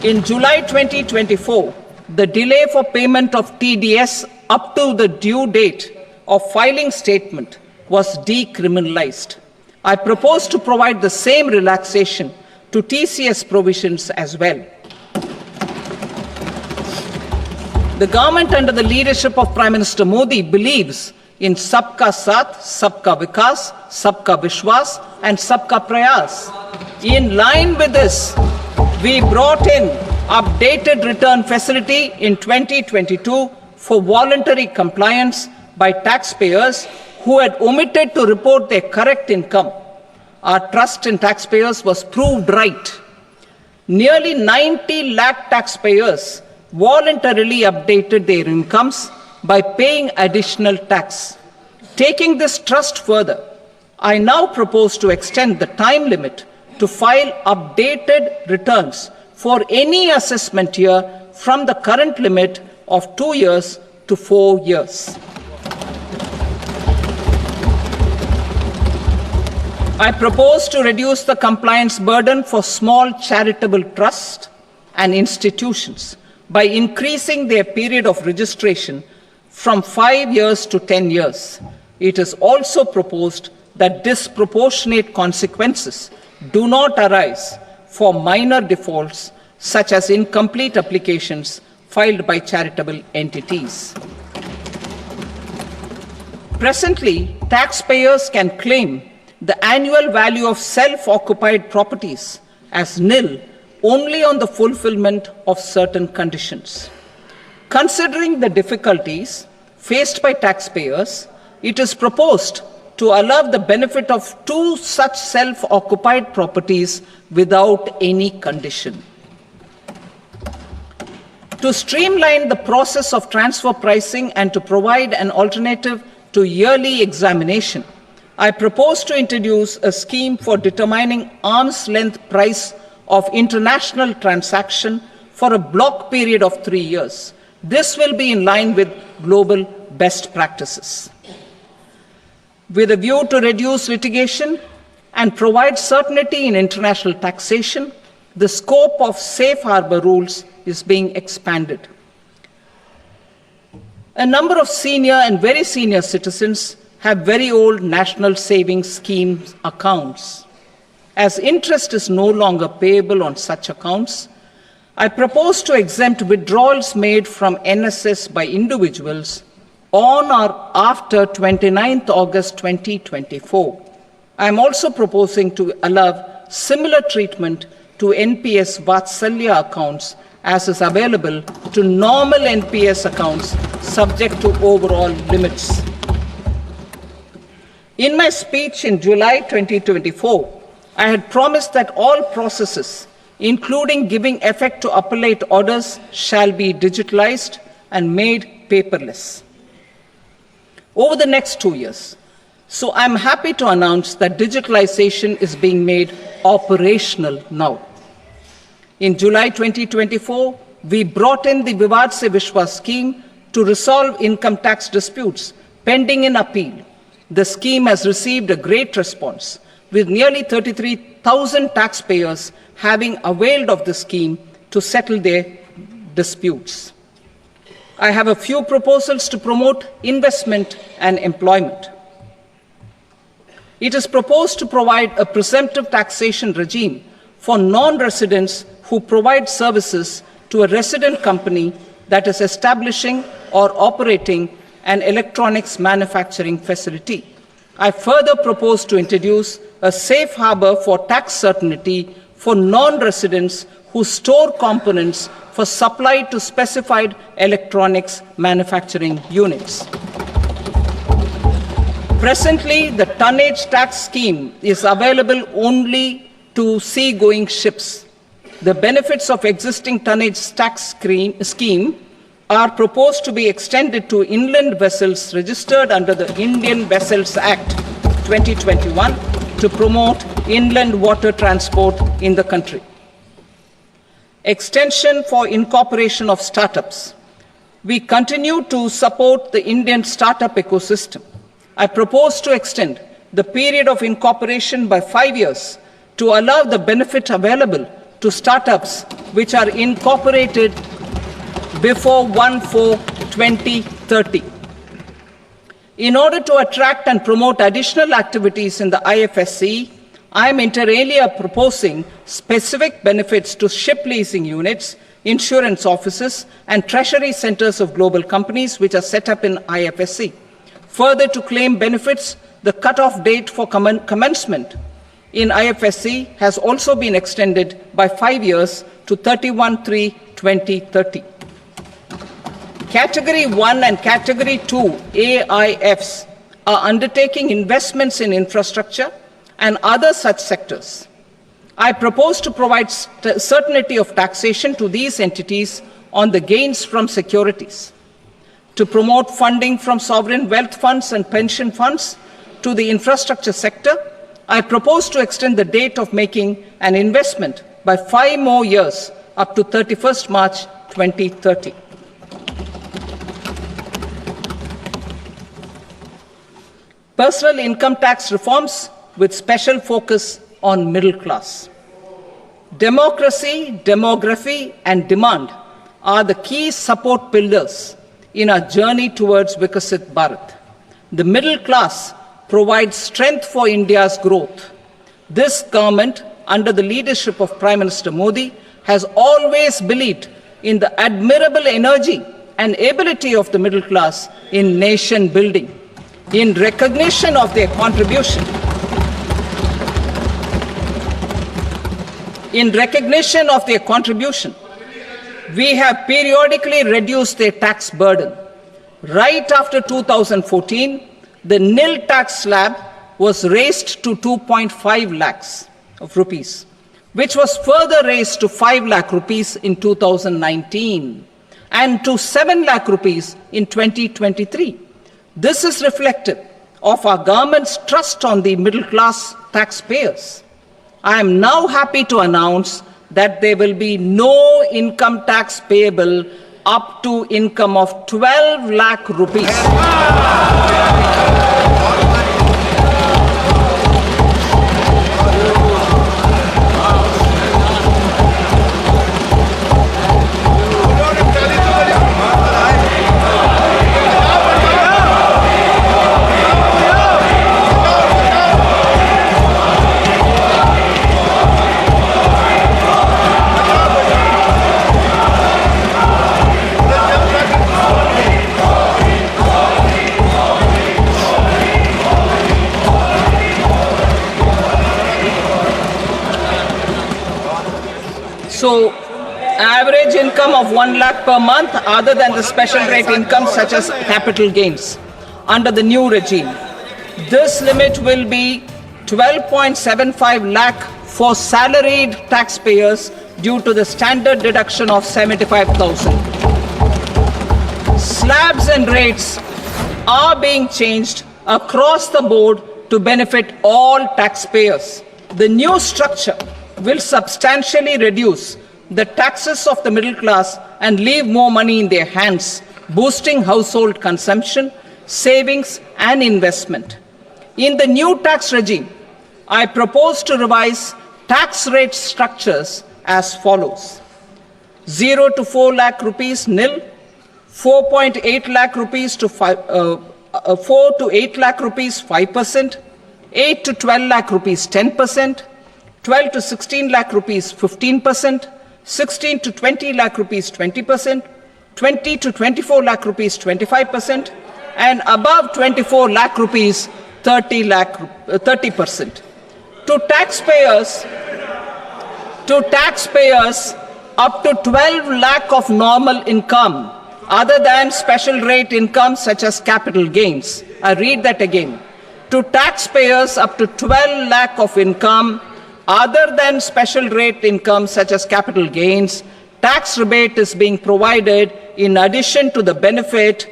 In July 2024, the delay for payment of TDS up to the due date of filing statement was decriminalized. I propose to provide the same relaxation to TCS provisions as well. The government under the leadership of Prime Minister Modi believes in Sabka Saath, Sabka Vikas, Sabka Vishwas and Sabka Prayas. In line with this, we brought in updated return facility in 2022 for voluntary compliance by taxpayers who had omitted to report their correct income. Our trust in taxpayers was proved right. Nearly 90 lakh taxpayers voluntarily updated their incomes by paying additional tax. Taking this trust further, I now propose to extend the time limit to file updated returns for any assessment year from the current limit of 2 years to 4 years. I propose to reduce the compliance burden for small charitable trusts and institutions by increasing their period of registration from 5 years to 10 years. It is also proposed that disproportionate consequences do not arise for minor defaults such as incomplete applications filed by charitable entities. Presently, taxpayers can claim the annual value of self-occupied properties as nil only on the fulfillment of certain conditions. Considering the difficulties faced by taxpayers, it is proposed to allow the benefit of 2 such self-occupied properties without any condition. To streamline the process of transfer pricing and to provide an alternative to yearly examination, I propose to introduce a scheme for determining arm's length price of international transaction for a block period of 3 years. This will be in line with global best practices. With a view to reduce litigation, and provide certainty in international taxation, the scope of safe harbor rules is being expanded. A number of senior and very senior citizens have very old national savings scheme accounts. As interest is no longer payable on such accounts, I propose to exempt withdrawals made from NSS by individuals on or after 29th August 2024. I am also proposing to allow similar treatment to NPS Vatsalya accounts as is available to normal NPS accounts subject to overall limits. In my speech in July 2024, I had promised that all processes, including giving effect to appellate orders, shall be digitalized and made paperless over the next 2 years. So I'm happy to announce that digitalization is being made operational now. In July 2024, we brought in the Vivad Se Vishwas scheme to resolve income tax disputes pending in appeal. The scheme has received a great response, with nearly 33,000 taxpayers having availed of the scheme to settle their disputes. I have a few proposals to promote investment and employment. It is proposed to provide a presumptive taxation regime for non-residents who provide services to a resident company that is establishing or operating an electronics manufacturing facility. I further propose to introduce a safe harbor for tax certainty for non-residents who store components for supply to specified electronics manufacturing units. Presently, the tonnage tax scheme is available only to sea-going ships. The benefits of existing tonnage tax scheme are proposed to be extended to inland vessels registered under the Indian Vessels Act 2021 to promote inland water transport in the country. Extension for incorporation of startups. We continue to support the Indian startup ecosystem. I propose to extend the period of incorporation by 5 years to allow the benefit available to startups which are incorporated before 1/4/2030. In order to attract and promote additional activities in the IFSC, I am inter alia proposing specific benefits to ship leasing units, insurance offices, and treasury centers of global companies which are set up in IFSC. Further, to claim benefits, the cutoff date for commencement in IFSC has also been extended by 5 years to 31/3/2030. Category 1 and Category 2 AIFs are undertaking investments in infrastructure and other such sectors. I propose to provide certainty of taxation to these entities on the gains from securities, to promote funding from sovereign wealth funds and pension funds to the infrastructure sector. I propose to extend the date of making an investment by 5 more years up to 31st March 2030. Personal income tax reforms with special focus on middle class. Democracy, demography, and demand are the key support pillars in our journey towards Vikasit Bharat. The middle class provides strength for India's growth. This government, under the leadership of Prime Minister Modi, has always believed in the admirable energy and ability of the middle class in nation building. In recognition of their contribution, we have periodically reduced their tax burden. Right after 2014, the nil tax slab was raised to 2.5 lakhs of rupees, which was further raised to 5 lakh rupees in 2019 and to 7 lakh rupees in 2023. This is reflective of our government's trust on the middle class taxpayers. I am now happy to announce that there will be no income tax payable up to income of 12 lakh rupees. So, average income of 1 lakh per month other than the special rate income such as capital gains under the new regime. This limit will be 12.75 lakh for salaried taxpayers due to the standard deduction of 75,000. Slabs and rates are being changed across the board to benefit all taxpayers. The new structure will substantially reduce the taxes of the middle class and leave more money in their hands, boosting household consumption, savings, and investment. In the new tax regime, I propose to revise tax rate structures as follows: 0 to 4 lakh rupees nil, 4.8 lakh rupees to 4 to 8 lakh rupees 5%, 8 to 12 lakh rupees 10%, 12 to 16 lakh rupees 15%, 16 to 20 lakh rupees 20%, 20 to 24 lakh rupees 25%, and above 24 lakh rupees 30%. To taxpayers up to 12 lakh of normal income other than special rate income such as capital gains. I read that again. To taxpayers up to 12 lakh of income other than special rate income such as capital gains, tax rebate is being provided in addition to the benefit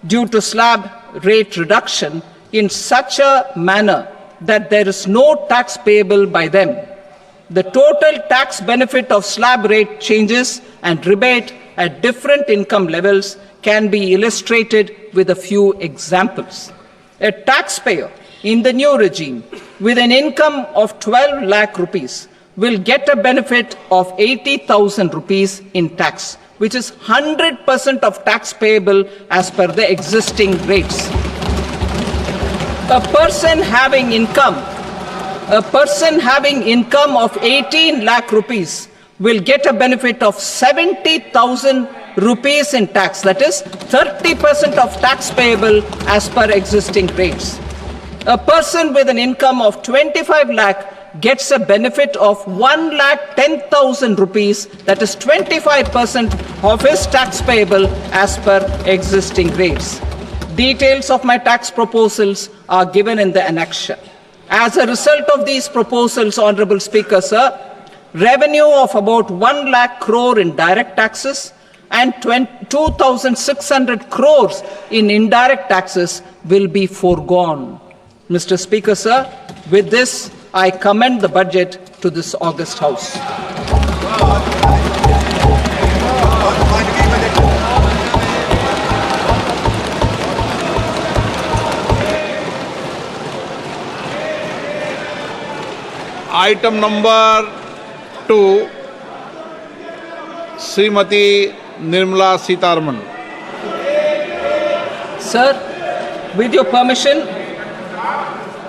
due to slab rate reduction in such a manner that there is no tax payable by them. The total tax benefit of slab rate changes and rebate at different income levels can be illustrated with a few examples. A taxpayer in the new regime with an income of 12 lakh rupees will get a benefit of 80,000 rupees in tax, which is 100% of tax payable as per the existing rates. A person having income of 18 lakh rupees will get a benefit of 70,000 rupees in tax, that is 30% of tax payable as per existing rates. A person with an income of 25 lakh gets a benefit of 1 lakh 10,000 rupees, that is 25% of his tax payable as per existing rates. Details of my tax proposals are given in the annexure. As a result of these proposals, Honorable Speaker, sir, revenue of about 1 lakh crore in direct taxes and 2,600 crores in indirect taxes will be foregone. Mr. Speaker, sir, with this, I commend the budget to this august House. Item number 2, Srimati Nirmala Sitharaman. Sir, with your permission,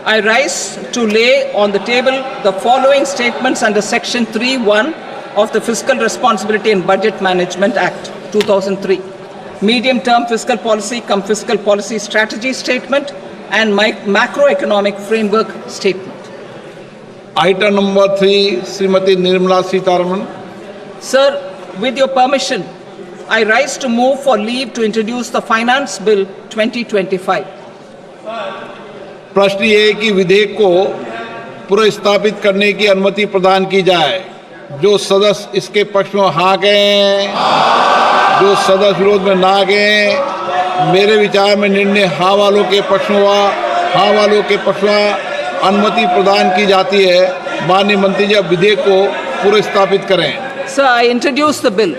I rise to lay on the table the following statements under Section 3(1) of the Fiscal Responsibility and Budget Management Act, 2003. Medium-term fiscal policy cum fiscal policy strategy statement and macroeconomic framework statement. Item number 3, Srimati Nirmala Sitharaman. Sir, with your permission, I rise to move for leave to introduce the Finance Bill 2025. प्रश्न ये है कि विधेयक को पुनर्स्थापित करने की अनुमति प्रदान की जाए। जो सदस्य इसके पक्ष में हाँ कहें, जो सदस्य विरोध में ना कहें। मेरे विचार में निर्णय हाँ वालों के पक्ष में हुआ, हाँ वालों के पक्ष में अनुमति प्रदान की जाती है। माननीय मंत्री जी, अब विधेयक को पुनर्स्थापित करें। Sir, I introduce the bill.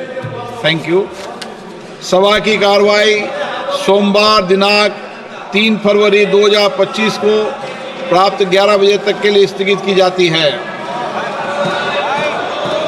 Thank you. सभा की कार्रवाई सोमवार दिनांक 3 फरवरी 2025 को प्राप्त 11 बजे तक के लिए स्थगित की जाती है।